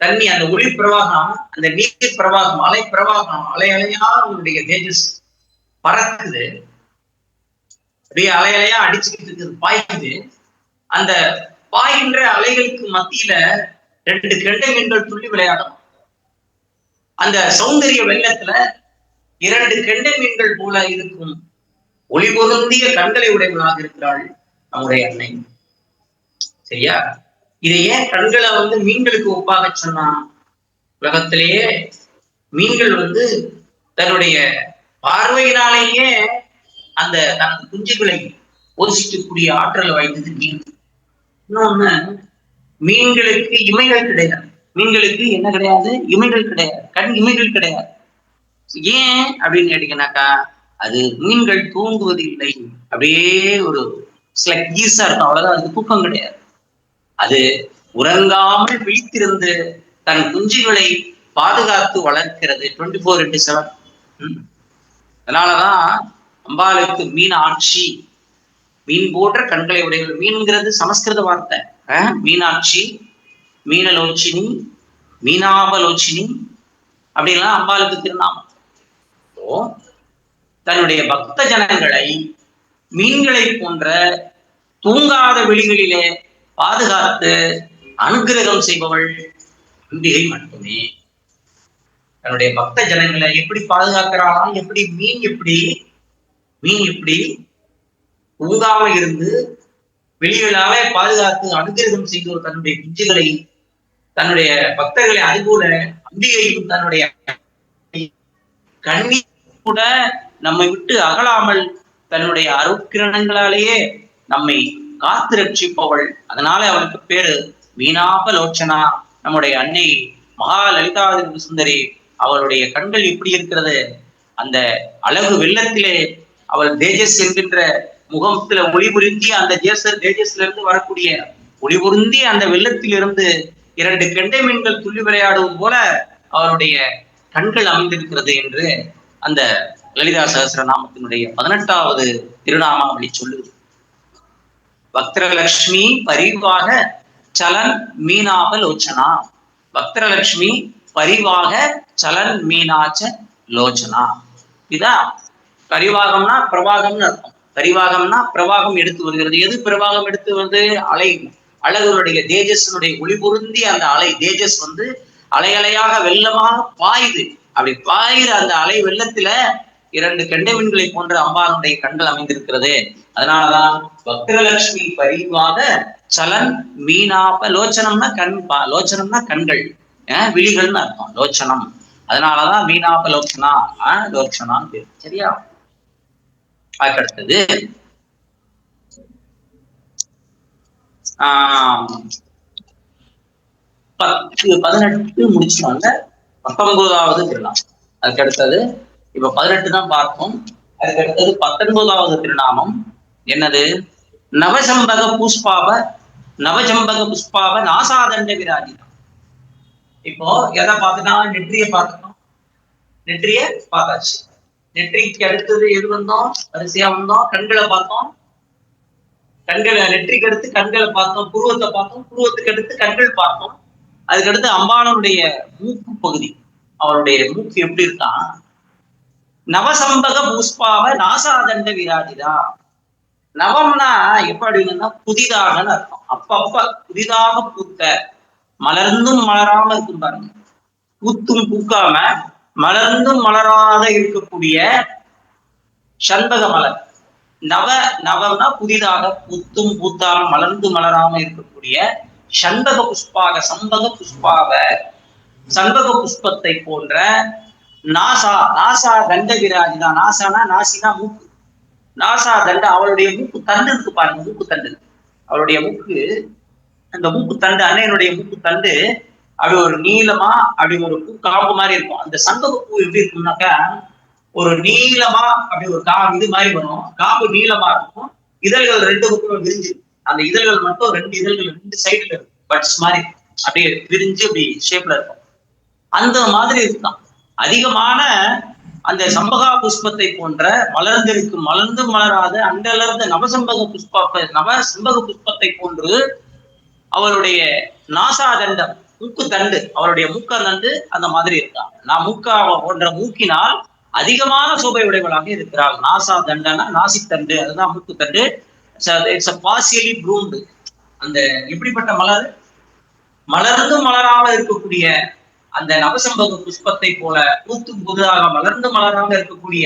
தண்ணி, அந்த ஒளி பிரவாகம், அந்த நீர் பிரவாகம், அலை பிரவாகம், அலை அலையா அவருடைய தேஜஸ் பறக்குது. அப்படியே அலை அலையா அடிச்சுக்கிட்டு இருக்குது, பாய்க்குது. அந்த பாய்கின்ற அலைகளுக்கு மத்தியில 2 கெண்டை மீன்கள் துள்ளி விளையாடும். அந்த சௌந்தரிய வெள்ளத்துல 2 கெண்டை மீன்கள் போல இருக்கும் ஒளி பொருந்திய கண்களை உடையவளாக இருக்கிறாள் நம்முடைய அன்னை. சரியா? இதை ஏன் கண்களை மீன்களுக்கு ஒப்பாக சொன்னா? உலகத்திலேயே மீன்கள் தன்னுடைய பார்வையினாலேயே அந்த தனது குஞ்சுகளை போஷிக்கக்கூடிய ஆற்றல் வாய்ந்தது மீன். இன்னொன்னு, மீன்களுக்கு இமைகள் கிடையாது. மீன்களுக்கு என்ன கிடையாது? இமைகள் கிடையாது, கண் இமைகள் கிடையாது. ஏன் அப்படின்னு கேட்டீங்கன்னாக்கா, அது மீன்கள் தூங்குவது இல்லை, அப்படியே ஒரு ஸ்லக்கீஸா இருக்கும், அவ்வளவுதான். அதுக்கு தூக்கம் கிடையாது. அது உறங்காமல் விழித்திருந்து தன் குஞ்சுகளை பாதுகாத்து வளர்க்கிறது 24/7. அதனாலதான் அம்பாளுக்கு மீன் ஆட்சி, மீன் போன்ற கண்களை உடையவள். மீன்கிறது சமஸ்கிருத வார்த்தை. மீனாட்சி, மீனலோச்சினி, மீனாபலோச்சினி அப்படின்லாம் அம்பாளுக்கு திருநாமம். தன்னுடைய பக்த ஜனங்களை மீன்களை போன்ற தூங்காத வெளிகளிலே பாதுகாத்து அனுகிரகம் செய்பவள் அம்பிகை மட்டுமே. தன்னுடைய பக்த ஜனங்களை எப்படி பாதுகாக்கிறாளாம்? எப்படி மீன் எப்படி தூங்காம இருந்து வெளிகளாவே பாதுகாத்து அனுகிரகம் செய்தவர் தன்னுடைய குஞ்சுகளை, தன்னுடைய பக்தர்களை, அதுபோல அம்பிகையும் தன்னுடைய கண்ணீர் கூட நம்மை விட்டு அகலாமல் தன்னுடைய அருட்கிரணங்களாலேயே நம்மை காத்து ரட்சிப்பவள். அதனால அவளுக்கு பேரு மீனாபலோச்சனா. நம்முடைய அன்னை மகா லலிதாதிரி சுந்தரி, அவளுடைய கண்கள் எப்படி இருக்கிறது? அந்த அழகு வெள்ளத்திலே அவள் தேஜஸ் என்கின்ற முகத்துல ஒளிபுரிந்தி, அந்த தேஜஸ்ல இருந்து வரக்கூடிய ஒளிபுரிந்தி அந்த வெள்ளத்திலிருந்து 2 கெண்டை மீன்கள் துள்ளி விளையாடுவது போல அவளுடைய கண்கள் அமைந்திருக்கிறது என்று அந்த லலிதா சகஸ்ரநாமத்தினுடைய 18வது திருநாமாவளி சொல்லுது. பக்தரலட்சுமி பரிவாக சலன் மீனாபலோச்சனா. பக்தரலட்சுமி பரிவாக சலன் மீனாச்ச லோச்சனா. இதான் பரிவாகம்னா பிரவாகம்னு அர்த்தம். பரிவாகம்னா பிரவாகம் எடுத்து வருகிறது. எது பிரவாகம் எடுத்து வருது? அலை, அழகுடைய தேஜஸ்னுடைய ஒளி பொருந்தி அந்த அலை தேஜஸ் அலை அலையாக வெள்ளமாக பாயுது. அப்படி பாயுற அந்த அலை வெள்ளத்துல 2 கெண்டை மீன்களை போன்ற அம்பாளுடைய கண்கள் அமைந்திருக்கிறது. அதனாலதான் பக்தலட்சுமி பரிவாக சலன் மீனாப லோச்சனம்னா கண், லோச்சனம்னா கண்கள், விழிகள்னு அர்த்தம் லோச்சனம். அதனாலதான் மீனாப லோச்சனா, லோச்சனான்னு பேரு. சரியா? அதுக்கடுத்தது 18 முடிச்சுவாங்க. 19வது திருநாமம். அதுக்கு அடுத்தது இப்ப 18 தான் பார்த்தோம். அதுக்கு அடுத்தது 19வது திருநாமம் என்னது? நவசம்பக புஷ்பாவ, நவசம்பக புஷ்பாவ நாசாதண்ட விராஜிதா. இப்போ எதை பார்த்துட்டோம்? நெற்றிய பார்த்துட்டோம். நெற்றிய பார்த்தாச்சு. நெற்றிக்கு அடுத்தது எது வந்தோம்? வரிசையா வந்தோம். கண்களை பார்த்தோம். கண்களை, நெற்றிக்கு அடுத்து கண்களை பார்த்தோம். புருவத்தை பார்த்தோம். புருவத்துக்கு அடுத்து கண்கள் பார்த்தோம். அதுக்கடுத்து அம்பாளுடைய மூக்கு பகுதி. அவளுடைய மூக்கு எப்படி இருக்கான்? நவசம்பக புஷ்பாவ நாசாதண்ட விராஜிதா. நவம்னா எப்படின்னா புதிதாகன்னு அர்த்தம். அப்பப்ப புதிதாக பூத்த, மலர்ந்தும் மலராம இருக்கும் பாருங்க. பூத்தும் பூக்காம மலர்ந்தும் மலராத இருக்கக்கூடிய சண்பக மலர். நவம்னா புதிதாக பூத்தும் பூத்தாம மலர்ந்து மலராம இருக்கக்கூடிய சண்பக புஷ்பாக, சம்பக புஷ்பாவ, சண்பக புஷ்பத்தை போன்ற நாசா, நாசா தண்ட விராஜிதா. நாசானா நாசினா மூக்கு. நாசா தண்ட, அவளுடைய மூக்கு தண்டு இருக்கு பாருங்க. மூக்கு தண்டு, அவளுடைய மூக்கு, அந்த மூக்கு தண்டு, அன்னையனுடைய மூக்கு தண்டு அப்படி ஒரு நீளமா, அப்படி ஒரு பூ காம்பு மாதிரி இருக்கும். அந்த சண்பக பூ எப்படி இருக்கும்னாக்கா, ஒரு நீளமா அப்படி ஒரு இது மாதிரி வரும். காம்பு நீளமா இருக்கும். இதழ்கள் 2 பக்கம் விரிஞ்சு, அந்த இதழ்கள் மட்டும் 2 இதழ்கள் 2 சைடுல இருக்கும். பட்ஸ் மாதிரி அப்படியே விரிஞ்சு அப்படி ஷேப்ல இருக்கும். அந்த மாதிரி இருக்கும். அதிகமான அந்த சம்பகா புஷ்பத்தை போன்ற மலர்ந்திருக்கும், மலர்ந்து மலராத அண்டலர்ந்த நவசம்பக நவசம்பக புஷ்பத்தை போன்று அவருடைய நாசாதண்டம், மூக்கு தண்டு, அவருடைய மூக்க தண்டு அந்த மாதிரி இருக்காங்க. நான் மூக்கா போன்ற மூக்கினால் அதிகமான சோபை உடையவளாக இருக்கிறாள். நாசா தண்டனா நாசித்தண்டு, அதுதான் மூக்குத்தண்டு. It's partially bloomed. அந்த எப்படிப்பட்ட மலர், மலர்ந்து மலராக இருக்கக்கூடிய அந்த நவசம்பக புஷ்பத்தை போல பூத்தும் புதிதாக மலர்ந்து மலராக இருக்கக்கூடிய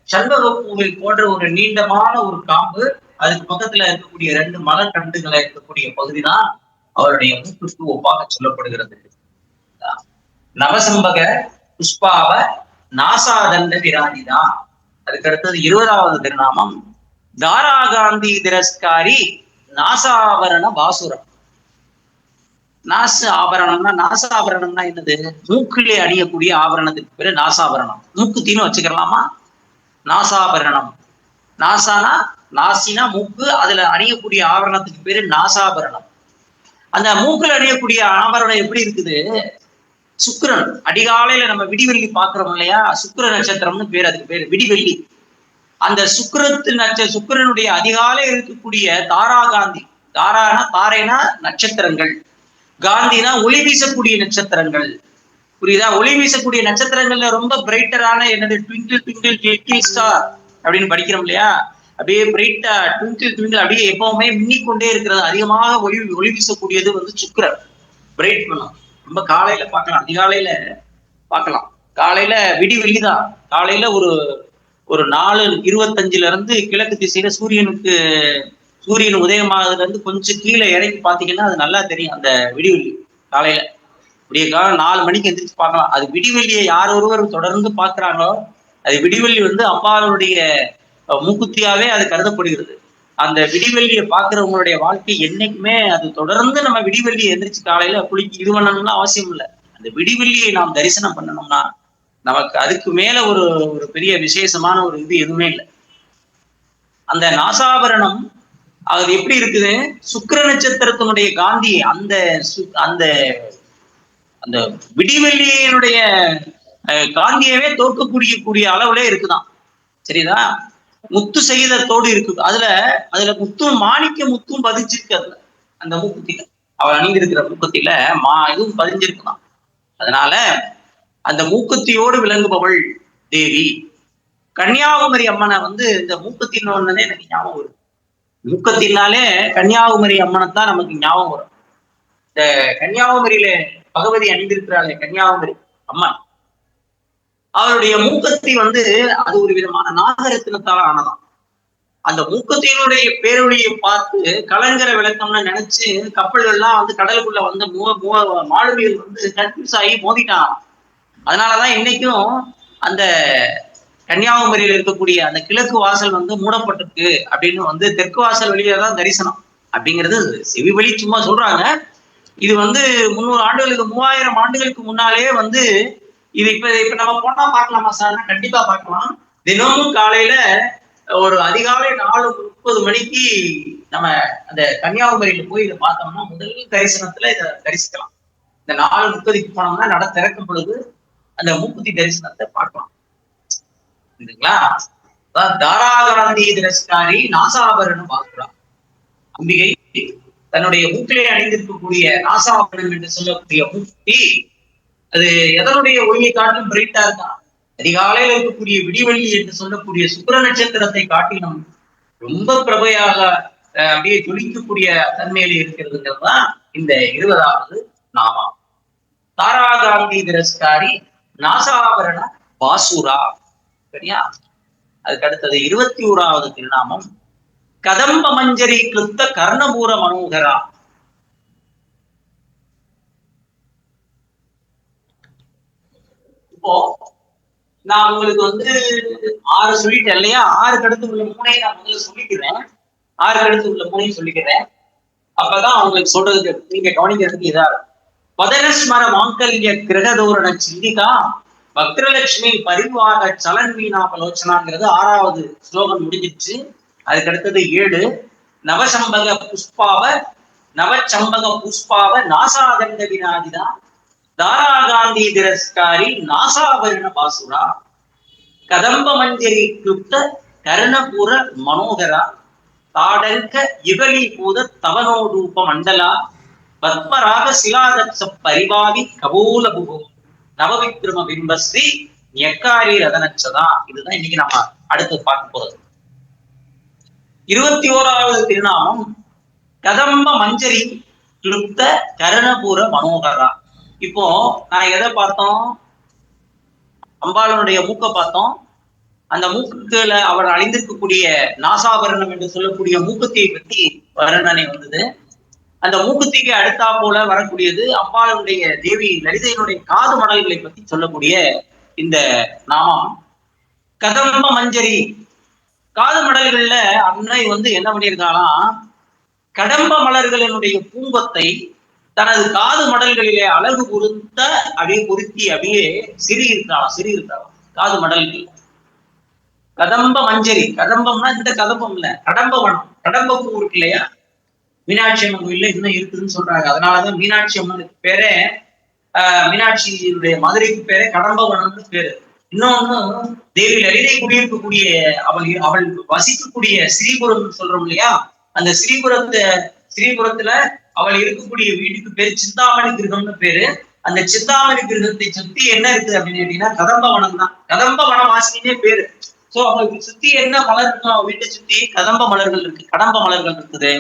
சண்பக பூவை போன்ற ஒரு நீண்டமான ஒரு காம்பு, அதுக்கு பக்கத்துல இருக்கக்கூடிய 2 மலர் கண்டுகளை இருக்கக்கூடிய பகுதிதான் அவருடைய மூக்குக்கு ஒப்பாக சொல்லப்படுகிறது. நவசம்பக புஷ்பாவ நாசாதண்ட விராஜிதான். அதுக்கு அடுத்தது 20வது திருநாமம் தாராகாந்தி திரஸ்காரி நாசாபரண பாசுரம். நாச ஆபரணம்னா, நாசாபரணம்னா என்னது? மூக்கிலே அணியக்கூடிய ஆபரணத்துக்கு பேரு நாசாபரணம். மூக்குத்தின்னு வச்சுக்கலாமா? நாசாபரணம். நாசானா நாசினா மூக்கு, அதுல அணியக்கூடிய ஆபரணத்துக்கு பேரு நாசாபரணம். அந்த மூக்குல அணியக்கூடிய ஆபரணம் எப்படி இருக்குது? சுக்கிரன். அதிகாலையில நம்ம விடிவெள்ளி பாக்குறோம் இல்லையா, சுக்கிர நட்சத்திரம்னு பேர், அதுக்கு பேரு விடிவெள்ளி. அந்த சுக்கிரனுடைய அதிகாலை இருக்கக்கூடிய தாராகாந்தி, தாரானா தாரைனா நட்சத்திரங்கள், காந்தினா ஒளி வீசக்கூடிய நட்சத்திரங்கள். புரியுதா? ஒளி வீசக்கூடிய நட்சத்திரங்கள்ல ரொம்ப பிரைட்டரான என்னது, ட்விங்கிள் ட்விங்கிள் லிட்டில் ஸ்டார் அப்படின்னு படிக்கிறோம் இல்லையா, அப்படியே பிரைட்டா ட்விங்கிள் ட்விங்கிள் அப்படியே எப்பவுமே மின்னிக்கொண்டே இருக்கிறது, அதிகமாக ஒளி வீசக்கூடியது வந்து சுக்கிரன். பிரைட் பண்ணும். ரொம்ப காலையில பார்க்கலாம், அதிகாலையில பார்க்கலாம். காலையில விடிவெள்ளிதான். காலையில ஒரு 4:25 இருந்து கிழக்கு திசையில சூரியன் உதயமாகதுல இருந்து கொஞ்சம் கீழே இறங்கி பாத்தீங்கன்னா அது நல்லா தெரியும். அந்த விடிவெள்ளி காலையில விடிய காலம் 4 மணிக்கு எந்திரிச்சு பார்க்கலாம். அது விடிவெள்ளியை யார் ஒருவர் தொடர்ந்து பாக்குறாங்களோ, அது விடிவெள்ளி வந்து அம்பாளுடைய மூக்குத்தியாவே அது கருதப்படுகிறது. அந்த விடிவெள்ளியை பாக்குறவங்களுடைய வாழ்க்கை என்னைக்குமே அது தொடர்ந்து, நம்ம விடிவெள்ளியை எந்திரிச்சு காலையில குளிக்கு இது பண்ணணும்னா அவசியம் இல்லை. அந்த விடிவெள்ளியை நாம் தரிசனம் பண்ணணும்னா நமக்கு அதுக்கு மேல ஒரு பெரிய விசேஷமான ஒரு இது எதுவுமே இல்லை. அந்த நாசாபரணம் அது எப்படி இருக்குது? சுக்கிர நட்சத்திரத்தினுடைய காந்தி அந்த அந்த அந்த விடிவெள்ளியினுடைய காந்தியவே தோற்கக்கூடிய அளவுல இருக்குதான். சரிதா? முத்து செய்தத்தோடு இருக்கு. அதுல முத்தும் மாணிக்க முத்தும் பதிஞ்சிருக்கு. அதுல அந்த மூக்குத்தில, அவள் அணிந்திருக்கிற மூக்குத்தில இதுவும் பதிஞ்சிருக்குதான். அதனால அந்த மூக்குத்தியோடு விளங்குபவள் தேவி. கன்னியாகுமரி அம்மனை வந்து இந்த மூக்குத்தின்னு ஒண்ணுதே எனக்கு ஞாபகம் வரும். மூக்கத்தினாலே கன்னியாகுமரி அம்மனைத்தான் நமக்கு ஞாபகம் வரும். இந்த கன்னியாகுமரியில பகவதி அணிந்திருக்கிறாளே கன்னியாகுமரி அம்மன், அவருடைய மூக்கத்தி வந்து அது ஒரு விதமான நாகரத்தினத்தால ஆனதான். அந்த மூக்கத்தினுடைய பேரொழியை பார்த்து கலங்கர விளக்கம்னு நினைச்சு கப்பல்கள்லாம் வந்து கடலுக்குள்ள வந்து மாலுமிகள் வந்து கன்ஃபியூஸ் ஆகி மோதிட்டான். அதனாலதான் இன்னைக்கும் அந்த கன்னியாகுமரியில இருக்கக்கூடிய அந்த கிழக்கு வாசல் வந்து மூடப்பட்டிருக்கு அப்படின்னு வந்து தெற்கு வாசல் வழியா தான் தரிசனம் அப்படிங்கிறது செவி வழி சும்மா சொல்றாங்க. இது வந்து 300 ஆண்டுகளுக்கு 3000 ஆண்டுகளுக்கு முன்னாலே வந்து இது இப்ப நம்ம போனா பார்க்கலாமா சார்? கண்டிப்பா பார்க்கலாம். தினமும் காலையில ஒரு அதிகாலை 4:30 மணிக்கு நம்ம அந்த கன்னியாகுமரியில போய் இதை பார்த்தோம்னா முதல் தரிசனத்துல இதை தரிசிக்கலாம். இந்த 4:30க்கு போனோம்னா நட திறக்கும் பொழுது அந்த மூக்குத்தி தரிசனத்தை பார்க்கலாம். இல்லைங்களா? தாராகாந்தி திரஸ்காரி நாசாபரணம் பார்க்கிறான். அம்பிகை தன்னுடைய மூக்கிலே அணிந்திருக்கக்கூடிய நாசாபரணம் என்று சொல்லக்கூடிய மூக்குத்தி, அது எதனுடைய ஒளியை காட்டிலும் பிரைட்டா இருக்கான். அதிகாலையில் இருக்கக்கூடிய விடிவெள்ளி என்று சொல்லக்கூடிய சுக்கிர நட்சத்திரத்தை காட்டிலும் ரொம்ப பிரபையாக அப்படியே ஜொலிக்கக்கூடிய தன்மையில இருக்கிறதுங்கிறது தான் இந்த 20வது நாமம். தாராகாந்தி திரஸ்காரி நாசாபரண பாசுரா. சரியா? அதுக்கு அடுத்தது 21வது திருநாமம் கதம்ப மஞ்சரி கிருத்த கர்ணபூர மனோகரா. இப்போ நான் உங்களுக்கு வந்து 6 சொல்லிட்டேன் இல்லையா? 6க்கு அடுத்து உள்ள 3 நான் முதல்ல சொல்லிக்கிறேன். 6க்கு அடுத்து உள்ள 3 சொல்லிக்கிறேன். அப்பதான் அவங்களுக்கு சொல்றதுக்கு நீங்க கவனிக்கிறதுக்கு இதா இருக்கும். பதனஸ்மர மாங்கல்ய கிரகதோரண சிந்திகா பக்திரலட்சுமி பரிவாக சலன் மீனாபலோச்சனாங்கிறது 6வது ஸ்லோகம் முடிஞ்சிச்சு. அதுக்கு அடுத்தது 7 நவசம்பக புஷ்பாவ நாசாதண்ட வினாதிதா தாராகாந்தி திரஸ்காரி நாசாபரண பாசுரா கதம்ப மஞ்சரி கிருப்த கர்ணபூர மனோகரா தாடங்க யுகலீபூத தவனோரூப மண்டலா பத்மராக சிலாதட்ச பரிபாவி கபோல புகோ நவவிக்ரம பிம்பஸ்ரீ எக்காரி ரதனச்சதா. இதுதான் இன்னைக்கு நம்ம அடுத்து பார்க்க போறது. 21வது திருநாமம் கதம்ப மஞ்சரி கிளுப்த கருணபூர மனோகரா. இப்போ நான் எதை பார்த்தோம்? அம்பாளனுடைய மூக்க பார்த்தோம். அந்த மூக்குல அவர் அணிந்திருக்கக்கூடிய நாசாபரணம் என்று சொல்லக்கூடிய மூக்குத்தியை பற்றி வர்ணனை வந்தது. அந்த மூக்குத்திக்கு அடுத்தா போல வரக்கூடியது அம்பாளுடைய தேவி லலிதையினுடைய காது மடல்களை பற்றி சொல்லக்கூடிய இந்த நாமம் கதம்ப மஞ்சரி. காது மடல்கள்ல அன்னை என்ன பண்ணியிருக்காளாம், கடம்ப மலர்களினுடைய பூங்கொத்தை தனது காது மடல்களிலே அழகு பொருத்த அப்படியே பொருத்தி அப்படியே சிறுகிருக்காளாம் காது மடல்கள். கதம்ப மஞ்சரி, கதம்பம்னா இந்த கதம்பம் இல்ல, கடம்ப வனம். கடம்ப பூ இருக்கு இல்லையா, மீனாட்சி அம்மன் கோயில்ல இன்னும் இருக்குதுன்னு சொல்றாங்க. அதனாலதான் மீனாட்சி அம்மனுக்கு பேரே மீனாட்சியுடைய மதுரைக்கு பேரே கடம்பவனம்னு பேரு. இன்னொன்னு தேவி லலிதை குடியிருக்கக்கூடிய அவள் வசிக்கக்கூடிய ஸ்ரீபுரம் சொல்றோம் இல்லையா, அந்த ஸ்ரீபுரத்துல அவள் இருக்கக்கூடிய வீட்டுக்கு பேரு சிந்தாமணி கிரகம்னு பேரு. அந்த சிந்தாமணி கிரகத்தை சுத்தி என்ன இருக்குது அப்படின்னு கேட்டீங்கன்னா கதம்பவனம் தான். கதம்ப வனவாசினே பேரு. சோ அவங்களுக்கு சுத்தி என்ன மலர் இருக்கும், வீட்டை சுத்தி கதம்ப மலர்கள் இருக்கு, கடம்ப மலர்கள் இருக்குது.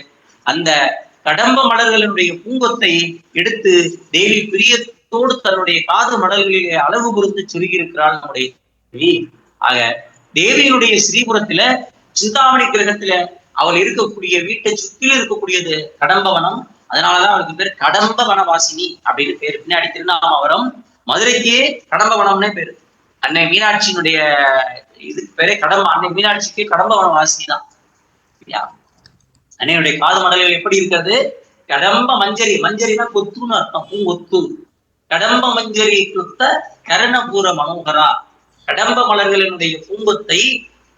அந்த கடம்ப மலர்களுடைய பூங்கொத்தை எடுத்து தேவி பிரியத்தோடு தன்னுடைய காது மடல்களிலே அளவு பொறுத்து சுருகியிருக்கிறாள் நம்முடைய தேவி. ஆக தேவியினுடைய ஸ்ரீபுரத்துல சிந்தாமணி கிரகத்துல அவள் இருக்கக்கூடிய வீட்டை சுற்றில இருக்கக்கூடியது கடம்பவனம். அதனாலதான் அவளுக்கு பேர் கடம்ப வனவாசினி அப்படின்னு பேரு. பின்னாடி திருநாமவரம், மதுரைக்கே கடம்பவனம்னே பேரு. அன்னை மீனாட்சியினுடைய இதுக்கு பேரே அன்னை மீனாட்சிக்கு கடம்பவன வாசினி தான். அன்னையுடைய காது மடல்கள் எப்படி இருக்கிறது? கடம்ப மஞ்சரி, மஞ்சரினா கொத்துன்னு அர்த்தம், பூங்கொத்து. கடம்ப மஞ்சரி கொடுத்த கருணபூர மனோகரா. கடம்ப மலர்களினுடைய பூங்கொத்தை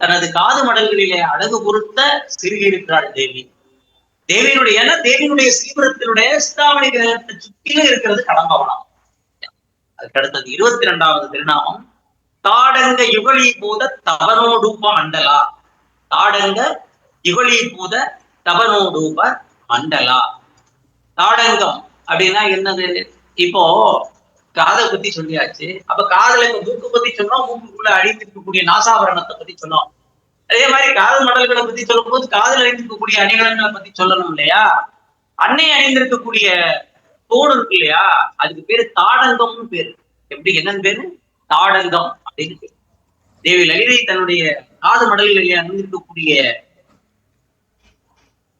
தனது காது மடல்களிலே அழகு பொருத்த சிறுகியிருக்கிறாள் தேவி. தேவியினுடைய ஸ்ரீபுரத்தினுடைய சிந்தாமணி கிரகத்தை சுற்றிலும் இருக்கிறது கடம்பவனம். அதுக்கு அடுத்தது 22வது திருநாமம் தாடங்க யுகலீபூத தவனோடூப மண்டலா. தாடங்க யுகலீபூத தவனோடூப மண்டலா. தாடங்கம் அப்படின்னா என்னது? இப்போ காதை பத்தி சொல்லியாச்சு. அப்ப காதல இப்ப மூக்கு பத்தி சொன்னோம், மூக்குக்குள்ள அணிந்திருக்கக்கூடிய நாசாபரணத்தை பத்தி சொன்னோம். அதே மாதிரி காது மடல்களை பத்தி சொல்லும் போது காதல் அணிந்திருக்கக்கூடிய அணிகலன்களை பத்தி சொல்லணும் இல்லையா. அன்னை அணிந்திருக்கக்கூடிய தோடு இருக்கு இல்லையா, அதுக்கு பேரு தாடங்கம்னு பேரு. எப்படி, என்னன்னு பேரு? தாடங்கம் அப்படின்னு பேரு. தேவி லலிதை தன்னுடைய காது மடல்களில் அணிந்திருக்கக்கூடிய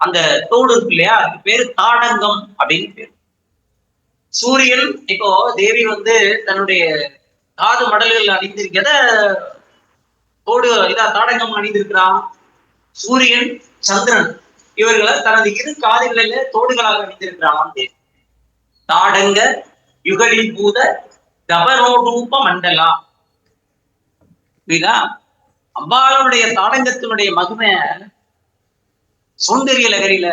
அந்த தோடு இருக்கு இல்லையா, அதுக்கு பேரு தாடங்கம் அப்படின்னு பேரு. சூரியன், இப்போ தேவி தன்னுடைய காது மடல்கள் அணிந்திருக்கிறத தோடு தாடங்கம் அணிந்திருக்கிறான். சூரியன், சந்திரன் இவர்களை தனது இரு காதுகளில தோடுகளாக அணிந்திருக்கிறான் தேவி. தாடங்க யுகலீபூத தபனோடூப மண்டலா. புரியுதா? அம்பாளுடைய தாடங்கத்தினுடைய மகிமை சௌந்தரிய லகரியில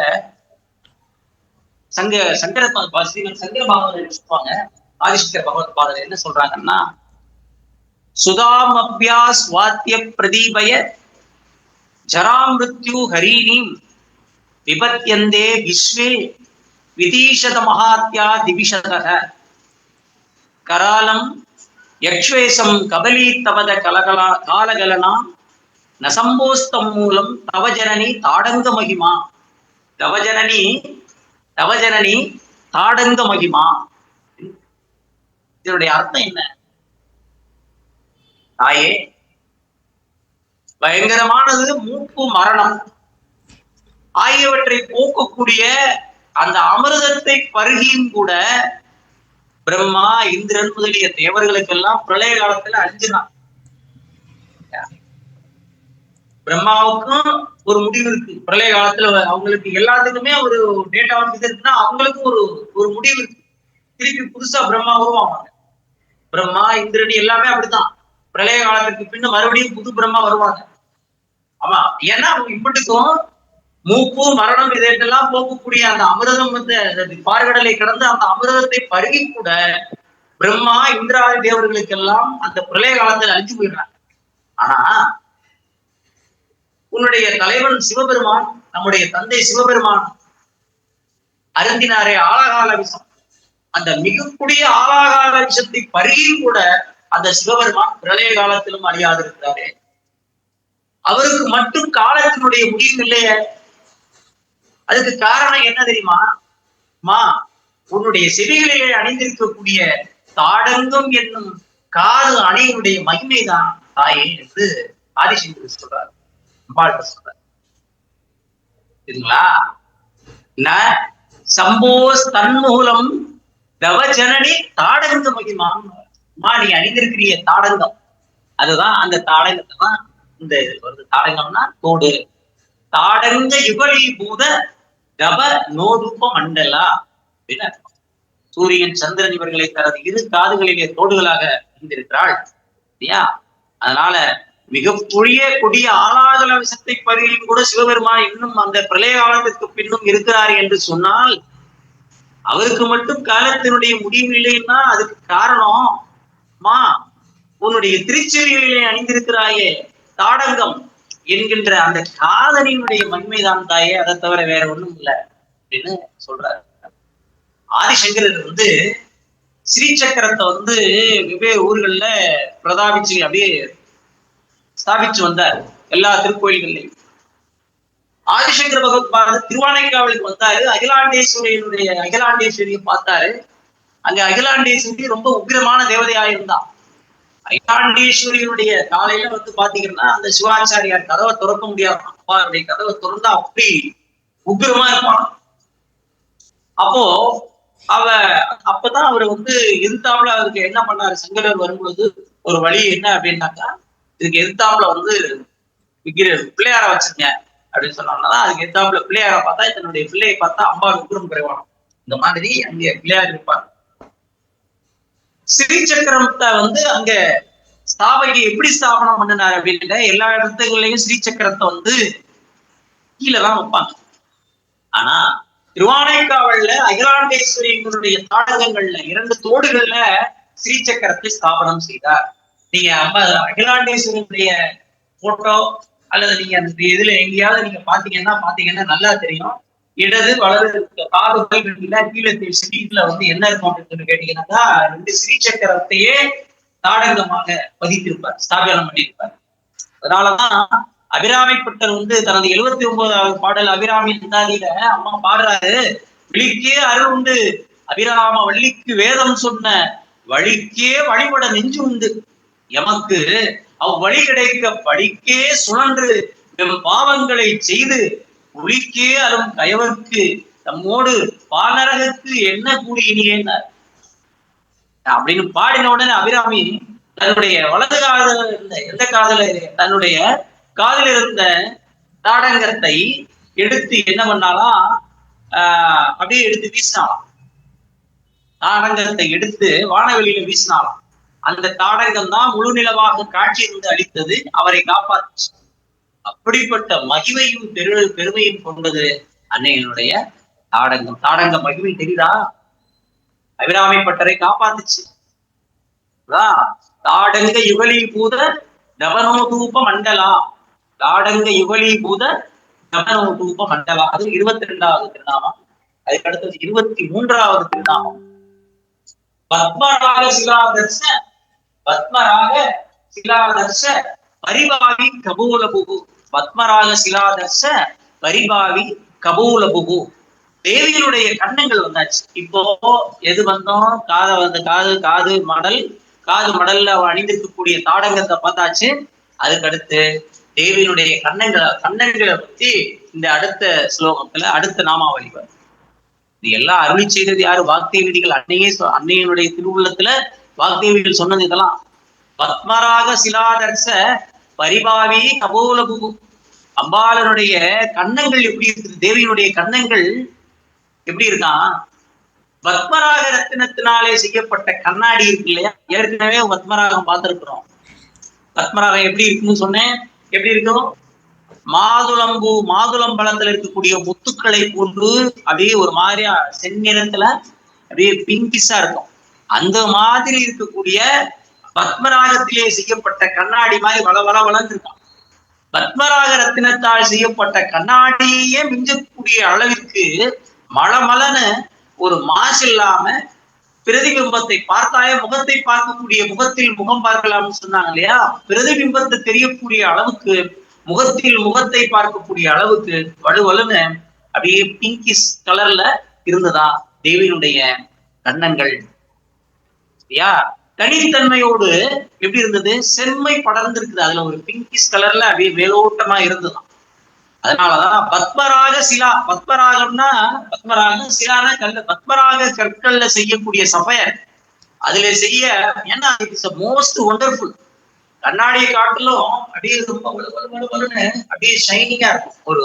சங்கர பாகவதர் சொல்லுவாங்க. ஆதிசங்கர பகவத் பாதர் என்ன சொல்றாங்கன்னா, சுதாம் அபியாஸ் வாத்திய பிரதீபய ஜராமிருத்யு ஹரீனீம் விபத்யந்தே விஸ்வே விதீஷத மகாத்யா திவிஷதக கராலம் யக்ஷ்வேசம் கபலீத்தவத காலகலனா நசம்போஸ்தம் மூலம் தவஜனனி தாடங்க மகிமா. தவஜனனி தாடங்க மகிமா. இதனுடைய அர்த்தம் என்ன? தாயே, பயங்கரமானது மூப்பு, மரணம் ஆகியவற்றை போக்கக்கூடிய அந்த அமிர்தத்தை பருகியும் கூட பிரம்மா, இந்திரன் முதலிய தேவர்களுக்கெல்லாம் பிரளய காலத்துல அழிஞ்சினான். பிரம்மாவுக்கும் ஒரு முடிவு இருக்கு. பிரளய காலத்துல அவங்களுக்கு எல்லாத்துக்குமே ஒரு டேட்டா இருக்குன்னா அவங்களுக்கும் ஒரு முடிவு இருக்கு. திருப்பி புதுசா பிரம்மா உருவாங்க. பிரம்மா, இந்திரன் எல்லாமே அப்படித்தான். பிரளய காலத்துக்கு பின்ன மறுபடியும் புது பிரம்மா வருவாங்க. ஆமா, ஏன்னா அவங்க இப்படிக்கும் மூப்பு, மரணம் இதெல்லாம் போக்கக்கூடிய அந்த அமிர்தம் பார்கடலை கடந்து அந்த அமிர்தத்தை பருகி கூட பிரம்மா, இந்திராதி தேவர்களுக்கெல்லாம் அந்த பிரளய காலத்தில் அழிஞ்சு போயிடுறாங்க. ஆனா உன்னுடைய தலைவன் சிவபெருமான், நம்முடைய தந்தை சிவபெருமான் அருந்தினாரே ஆழகால விஷம், அந்த மிகக்கூடிய ஆழகால விஷத்தை பருகியும் கூட அந்த சிவபெருமான் பிரளய காலத்திலும் அழியாதிருக்கிறாரே, அவருக்கு மட்டும் காலத்தினுடைய முடிவு இல்லையே. அதுக்கு காரணம் என்ன தெரியுமா? உன்னுடைய செவிகளிலே அணிந்திருக்கக்கூடிய தாடங்கம் என்னும் காது அணையினுடைய மகிமைதான் தாயே என்று ஆதிசங்கர் சொல்றார், அம்பாள் சொல்றார். சரிங்களா? சம்போஸ் தன்மூலம் தவஜனனி தாடங்க மகிமான். நீ அணிந்திருக்கிற தாடங்கம், அதுதான் அந்த தாடங்கத்தை தான் இந்த தாடங்கம்னா தோடு. தாடங்க யுகலி பூத தவ நோரூப மண்டலா அப்படின்னு சூரியன் சந்திரன் இவர்களை தனது இரு காதுகளிலே தோடுகளாக அணிந்திருக்கிறாள் இல்லையா? அதனால மிக கொடிய ஆளாதல விஷத்தை பருகிலும் கூட சிவபெருமான் இன்னும் அந்த பிரளய காலத்திற்கு பின்னும் இருக்கிறார் என்று சொன்னால், அவருக்கு மட்டும் காலத்தினுடைய முடிவு இல்லைன்னா அதுக்கு காரணம் உன்னுடைய திருச்செவிகளிலே அணிந்திருக்கிறாயே தாடங்கம் என்கின்ற அந்த காதலினுடைய மண்மைதான் தாயே, அதை தவிர வேற ஒண்ணும் இல்லை அப்படின்னு சொல்றாரு. ஆதிசங்கரர் ஸ்ரீசக்கரத்தை வெவ்வேறு ஊர்கள்ல பிரதாபிச்சு அப்படியே ஸ்தாபிச்சு வந்தார் எல்லா திருக்கோயில்கள்லையும். ஆதிசங்கர பகவத் திருவானைக்காவலுக்கு வந்தாரு. அகிலாண்டேஸ்வரியை பார்த்தாரு. அங்க அகிலாண்டேஸ்வரி ரொம்ப உக்கிரமான தேவதையா இருந்தான். அகிலாண்டேஸ்வரியினுடைய காலையில பாத்தீங்கன்னா அந்த சிவாச்சாரியார் கதவை திறக்க முடியாது. அப்பாருடைய கதவை திறந்தா அப்படி உக்கிரமா இருப்பான். அப்பதான் அவர் எதிர்த்தாப்புல அதுக்கு என்ன பண்ணாரு, சங்கரர் வரும்பொழுது ஒரு வழி என்ன அப்படின்னாக்கா, இதுக்கு எதிர்த்தாப்புல பிள்ளையார வச்சிருங்க அப்படின்னு சொன்னாதான், அதுக்கு எதிர்த்தாப்புல பிள்ளையார பார்த்தா தன்னுடைய பிள்ளையை பார்த்தா அம்மா உக்கிரம் குறைவானோம். இந்த மாதிரி அங்க பிள்ளையார் இருப்பார். ஸ்ரீசக்கரத்தை அங்க எப்படி ஸ்தாபனம் பண்ணினார் அப்படின்ற எல்லா இடத்துகள்லயும் ஸ்ரீசக்கரத்தை கீழதான் வைப்பாங்க. ஆனா திருவானைக்காவல்ல அகிலாண்டேஸ்வரியினுடைய தாடகங்கள்ல 2 தோடுகள்ல ஸ்ரீசக்கரத்தை ஸ்தாபனம் செய்தார். நீங்க அகிலாண்டேஸ்வரியுடைய போட்டோ அல்லது நீங்க அந்த இதுல எங்கேயாவது நீங்க பாத்தீங்கன்னா நல்லா தெரியும். இடது வலது காதுகள் கீழே ஸ்ரீல என்ன இருக்கும் அப்படின்னு சொல்லி கேட்டீங்கன்னா 2 ஸ்ரீசக்கரத்தையே தாடங்கமாக பதித்திருப்பார், ஸ்தாபனம் பண்ணியிருப்பார். அதனாலதான் அபிராமிப்பட்டர் தனது 79வது பாடல் அபிராமி இருந்தாதியில அம்மா பாடுறாரு, வழிக்கே அருள் உண்டு அபிராம வள்ளிக்கு வேதம் சொன்ன வழிக்கே வழிபட நெஞ்சு உண்டு, எமக்கு அவ்வழி கிடைக்க படிக்கே சுழன்று பாவங்களை செய்து ஒளிக்கே அரும் கயவர்க்கு நம்மோடு பாலரகத்து என்ன கூடியினேன்னார் அப்படின்னு பாடின உடனே அபிராமி தன்னுடைய வலது காதல இருந்த எந்த காதல தன்னுடைய காதில் இருந்த தாடங்கத்தை எடுத்து என்ன பண்ணாலாம், அப்படியே எடுத்து வீசினாலாம். தாடங்கத்தை எடுத்து வானவெளியில வீசினாலாம். அந்த தாடங்கம் தான் முழு நிலவாக காட்சி அளித்தது, அவரை காப்பாற்றுச்சு. அப்படிப்பட்ட மகிமையும் பெருமையும் கொண்டது அன்னையனுடைய தாடங்கம். தாடங்க மகிமை தெரியுதா? அபிராமிப்பட்டரை காப்பாத்துச்சு. தாடங்க யுகலி பூத தவனோதூப மண்டலா, தாடங்க யுகலி பூத தவனோதூப மண்டலா. அது 22வது திருநாமம். அதுக்கு அடுத்தது 23வது திருநாமம் பத்மராக சிலாதர்ஷ. பத்மராக சிலாதர்ஷ பரிபாவி கபூலபுகு. பத்மராக சிலாதர்ஷ பரிபாவி கபூலபுகு. தேவியினுடைய கண்ணங்கள் வந்தாச்சு. இப்போ எது வந்தோம்? காது மடல், காது மடல்ல அணிந்திருக்கக்கூடிய தாடங்கத்தை பார்த்தாச்சு. அதுக்கு அடுத்து தேவியினுடைய கண்ணங்களை பத்தி இந்த அடுத்த ஸ்லோகத்துல அடுத்த நாமாவளி வரும். இது எல்லாம் அருளி செய்தது யாரு? வாக்தேவிகள். அன்னையனுடைய திருவுள்ளத்துல வாக்தேவிகள் சொன்னது இதெல்லாம். பத்மராக சிலாதர்ச பரிபாவி கபோலபு. அம்பாளனுடைய கண்ணங்கள் எப்படி இருக்குது? தேவியினுடைய கண்ணங்கள் எப்படி இருக்கான்? பத்மராக ரத்தினத்தினாலே செய்யப்பட்ட கண்ணாடி இருக்கு இல்லையா? ஏற்கனவே பத்மராகம் பார்த்திருக்கிறோம். பத்மராகம் எப்படி இருக்குன்னு சொன்னேன். எப்படி இருக்கும்? மாதுளம்பழத்துல இருக்கக்கூடிய முத்துக்களை போன்று அப்படியே ஒரு மாதிரியா செந்நிறத்துல அப்படியே பிங்கிஷா இருக்கும். அந்த மாதிரி இருக்கக்கூடிய பத்மராகத்திலே செய்யப்பட்ட கண்ணாடி மாதிரி வளர்ந்து இருக்கும். பத்மராக ரத்தினத்தால் செய்யப்பட்ட கண்ணாடியே மிஞ்சக்கூடிய அளவிற்கு மலமலன்னு ஒரு மாசு இல்லாம பிரதிபிம்பத்தை பார்த்தாய முகத்தை பார்க்கக்கூடிய முகத்தில் முகம் பார்க்கலாம்னு சொன்னாங்க இல்லையா? பிரதிபிம்பத்தை தெரியக்கூடிய அளவுக்கு முகத்தில் முகத்தை பார்க்கக்கூடிய அளவுக்கு வலுவலுன்னு அப்படியே பிங்கிஷ் கலர்ல இருந்ததா தேவியினுடைய கன்னங்கள். சரியா? தனித்தன்மையோடு எப்படி இருந்தது? செம்மை படர்ந்து இருக்குது. அதுல ஒரு பிங்கிஷ் கலர்ல அப்படியே மேலோட்டமா இருந்ததுதான். அதனாலதான் பத்மராக சிலா, பத்மராகம்னா பத்மராக சிலானா கல்ல, பத்மராக கற்கள்ல செய்யக்கூடிய சபையர் அதுல செய்ய, ஏன்னா இட்ஸ் மோஸ்ட் ஒண்டர்ஃபுல். கண்ணாடியை காட்டிலும் அப்படியே ரொம்ப அப்படியே ஷைனிங்கா இருக்கும். ஒரு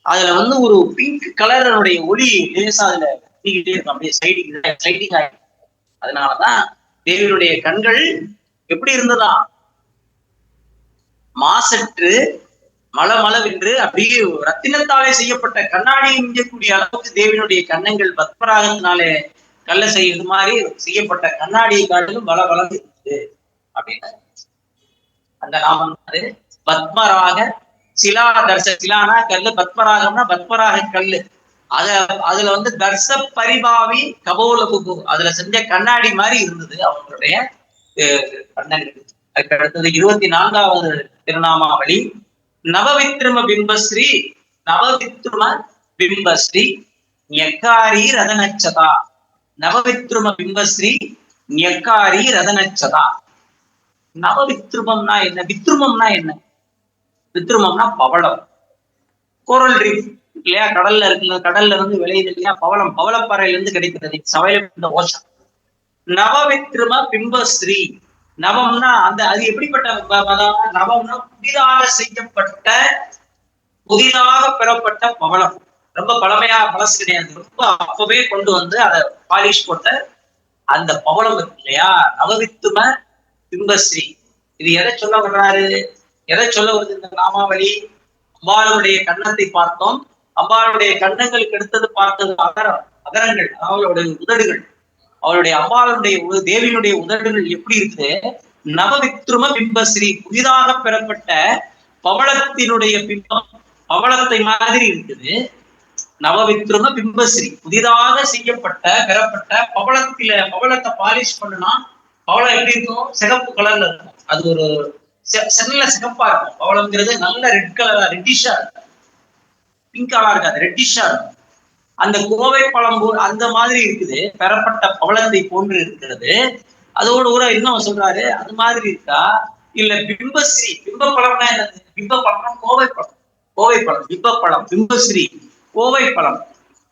அதுல ஒரு பிங்க் கலருடைய ஒளி லேசா அதுல இருக்கும், அப்படியே ஸ்லைடிங் ஆகும். அதனாலதான் தேவியுடைய கண்கள் எப்படி இருந்ததா? மாசற்று மலமளவென்று அப்படியே ரத்தினத்தாலே செய்யப்பட்ட கண்ணாடியை மிஞ்சக்கூடிய அளவுக்கு தேவியினுடைய கண்ணங்கள் பத்மராகத்தினாலே கல்ல செய்யறது மாதிரி செய்யப்பட்ட கண்ணாடியை காட்டிலும் பலபலம் இருக்குது அப்படின்னு அந்த நாமம். அது பத்மராக சிலா தர்ச, சிலானா கல்லு, பத்மராகம்னா பத்மராக கல்லு. அதுல தர்ச பரிபாவி கபோல புகு, அதுல செஞ்ச கண்ணாடி மாதிரி இருந்தது அவங்களுடைய கண்ணங்கள். அதுக்கு அடுத்தது 24வது திருநாமாவளி. நவவித்ரும பிம்பஸ்ரீ, நவவித்ரும பிம்பஸ்ரீ ஞக்காரி ரதனச்சதா. நவவித்ரும பிம்பஸ்ரீ ஞக்காரி ரதனச்சதா. நவவித்ருமம்னா என்ன? வித்ருமம்னா என்ன? வித்ருமம்னா பவளம், கோரல் ரீஃப் இல்லையா? கடல்ல இருக்கு, கடல்ல இருந்து விளையுது இல்லையா பவளம், பவளப்பாறையில இருந்து கிடைக்கிறது சவையில ஓஷம். நவவித்ரும பிம்பஸ்ரீ, நவம்னா அது எப்படிப்பட்ட நவம்னா புதிதாக செய்யப்பட்ட, புதிதாக பெறப்பட்ட பவளம். ரொம்ப பழசு கிடையாது, ரொம்ப அப்பவே கொண்டு அதை பாலிஷ் போட்ட அந்த பவளம் இருக்கு இல்லையா? நவவித்ரும பிம்பஸ்ரீ. இது எதை சொல்ல வர்றாரு? எதை சொல்ல வருது இந்த நாமாவளி? அம்பாளுடைய கன்னத்தை பார்த்தோம். அம்பாளுடைய கன்னங்களுக்கு எடுத்தது பார்த்தது அகரங்கள், அவளுடைய உதடுகள். அவளுடைய அம்பாளுடைய தேவியினுடைய உதடுகள் எப்படி இருக்குது? நவவித்ரும பிம்பஸ்ரீ, புதிதாக பெறப்பட்ட பவளத்தினுடைய பிம்பம், பவளத்தை மாதிரி இருக்குது. நவவித்ரும பிம்பஸ்ரீ, புதிதாக செய்யப்பட்ட பெறப்பட்ட பவளத்தை பாலிஷ் பண்ணுனா பவளம் எப்படி இருக்கும்? சிகப்பு கலர்ல இருக்கும். அது ஒரு நல்ல சிகப்பா இருக்கும். பவளம்ங்கிறது நல்ல ரெட் கலரா, ரெட்டிஷா இருக்கும், பிங்க் கலரா இருக்காது, ரெட்டிஷா இருக்கும். அந்த கோவை பழம் அந்த மாதிரி இருக்குது, பெறப்பட்ட பவளத்தை போன்று இருக்கிறது. அதோட கூட இன்னும் சொல்றாரு, அது மாதிரி இருக்கா இல்ல பிம்பஸ்ரீ? பிம்ப பழம்னா என்னது? பிம்ப பழம்னா கோவை பழம், கோவை பழம், பிம்ப பழம், பிம்பஸ்ரீ கோவை பழம்.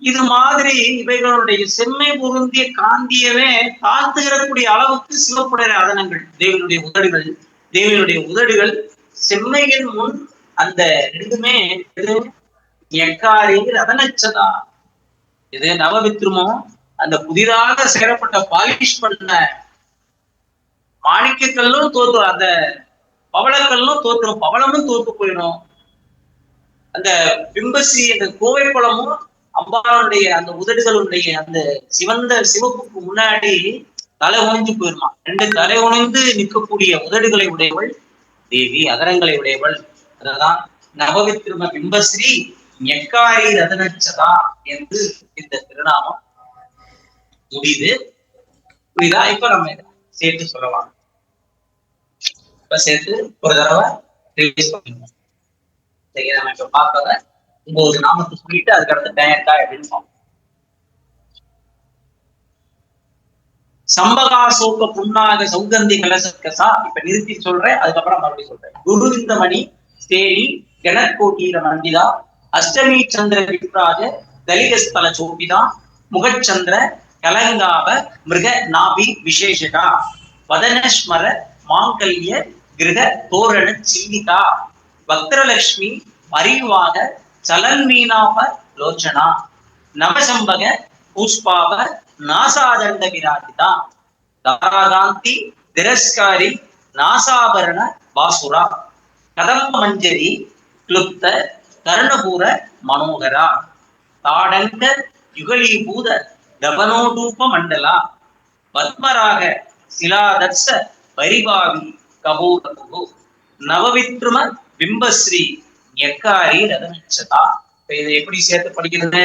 இது மாதிரி இவைகளுடைய செம்மை பொருந்திய காந்தியவே தாழ்த்துகிறக்கூடிய அளவுக்கு சிவப்புடைய அதனங்கள் தேவியினுடைய உதடுகள். தேவியினுடைய உதடுகள் செம்மையின் முன் அந்த ரெண்டுமே எக்காரி ரதனச்சதா. இது நவவித்ருமம், அந்த புதிதாக சேரப்பட்ட பாலிஷ் பண்ண மாணிக்கக்கல்லும் தோற்று, அந்த பவளக்கல்லும் தோற்றும், பவளமும் தோற்று போயிடும். அந்த பிம்பஸ்ரீ அந்த கோவை பழமும் அம்பாளுடைய அந்த உதடுகளுடைய அந்த சிவந்த சிவப்புக்கு முன்னாடி தலை உணிஞ்சு போயிருமா. ரெண்டு தலை உணிந்து நிற்கக்கூடிய உதடுகளை உடையவள் தேவி, அதரங்களை உடையவள். அததான் நவவித்ரும பிம்பஸ்ரீ ஞக்காரி ரதனச்சதா என்று இந்த திருநாமம் முடியுது. புரியுதா? இப்ப நம்ம சேர்த்து சொல்லலாம். இப்ப சேர்த்து ஒரு தடவை ரிலீஸ் பண்ணிடுவோம். சரி, நம்ம இப்ப பார்ப்பத 9 நாமத்தை சொல்லிட்டு அதுக்கு அடுத்து டயர்டா அப்படின்னு சம்பகா சோக புண்ணாக சௌகந்தி கலசக்கசா. இப்ப நிறுத்தி சொல்றேன், அதுக்கப்புறம் மறுபடியும் சொல்றேன். குருவிந்தமணி ஸ்தேனி கணக்கோட்டீர மண்டிதா அஷ்டமி சந்திர விப்ராஜ தலிகஸ்தல சோபிதா முகச்சந்திர கலங்காவ மிருக நாபி விசேஷகா வதனஸ்மர மாங்கல்ய கிரக தோரண சீனிகா பக்தரலட்சுமி அறிவாக சலன்மீனாப லோச்சனா நவசம்பக புஷ்பாவ நாசாதண்ட விராஜிதா தாராகாந்தி திரஸ்காரி நாசாபரண பாசுரா கதம்ப மஞ்சரி கிளுப்த கருணபூர மனோகரா தாடங்க யுகலீபூத தபனோடூப மண்டலா பத்மராக சிலாதர்ச பரிபாவி கபூரபு நவவித்ரும பிம்பஸ்ரீ ஞக்காரி ரதனச்சதா. இதை எப்படி சேர்த்து படிக்கிறது?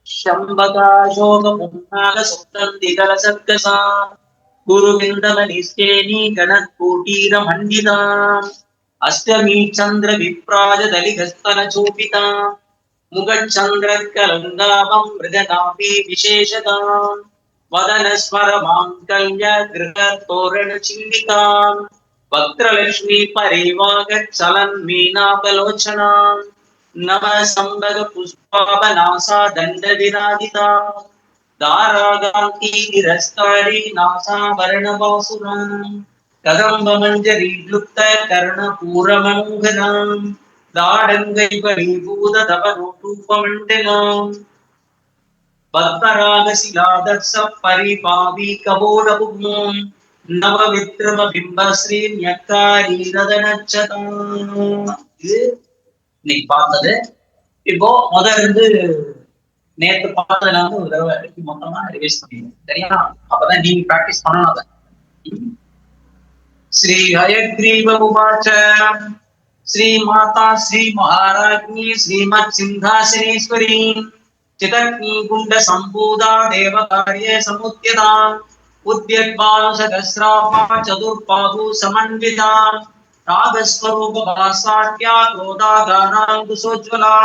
शंबकाशोक पुन्नाग सुप्तंदिगल सत्कसा गुरुविंदमनिष्ठेनी गणत्कोटीर मंडिता अष्टमी चंद्र विप्राज दलितस्तन चोपिता मुगचंद्रकलंगावं मृगनाभि विशेषता वदन स्मर मांगल्य गृह तोरण चिंडिका वक्त्रलक्ष्मी परिवागच्छलन् मीनापलोचना नव संभग पुष्पावनासा दंड विराजिता दारागांति तिरस्कारी नासाभरण बासुरा कदंब मंजरी लुप्त कर्ण पूरमनोहरा दाडंगै परिभूत तव रूपमंडलम् பத்மராகசிலாதர்ச பரிபாவி கபோடபுக்மோம் நவவித்ரம பிம்பஸ்ரீ ஞக்காரீரதனச்சதா. இது இன்னைக்கு பார்த்தது. இப்போ இருந்து நேற்று பார்த்ததுல வந்து ஒரு தடவை மொத்தமா ரிவைஸ் பண்ணிடுங்க, சரியா? அப்பதான் நீங்க பிராக்டிஸ் பண்ணணும் அதை. ஸ்ரீ ஹயக்ரீவ உவாச்ச ஸ்ரீ மாதா ஸ்ரீ மகாராஜ்ஞி ஸ்ரீமத் சிம்ஹாசனேஸ்வரி चिदग्निकुंड संपूदा देव कार्ये समुद्यता उद्यद्भानु सहस्राभा चतुर्बाहु समन्विता रागस्वरूप भासाट्या क्रोधागानांकुशोज्ज्वला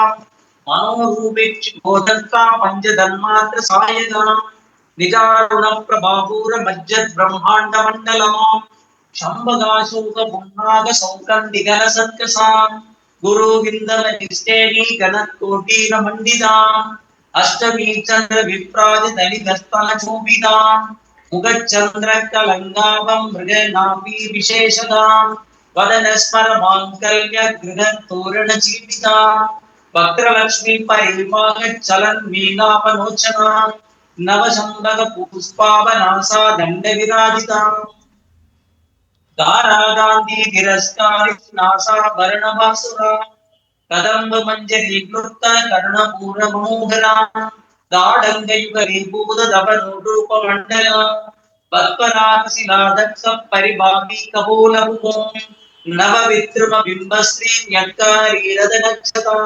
मनोरूपिक्ष गोदत्ता पंचधर्मात्र सायगा निजारुण प्रभापूर मज्जत् ब्रह्मांड मंडलम् शंभगाशोक पुन्नाग सौकंदिगल सत्कसा गुरु विंदल निष्ठेनी गणत्कोटीर मंडिता अष्टमी चंद्र विप्राज दलितस्तन चोपिता मुगचंद्र कलंगावं मृग नाभि विशेषता वदन स्मर मांगल्य गृह तोरण चिंडिता वक्त्रलक्ष्मी परिवागच्छलन् मीनापलोचना नव संभग पुष्पावनासा दंड विराजिता दारागांति तिरस्कारी नासाभरण बासुरा कदंब मंजरी क्लुप्त कर्ण पूरमनोहरा दाडंगै परिभूत तव रूपमंडला पद्मरागशिलादक्ष परिभावी कपोलभुमो नवविद्रुम बिंबश्री ञक्कारीरदनक्षता.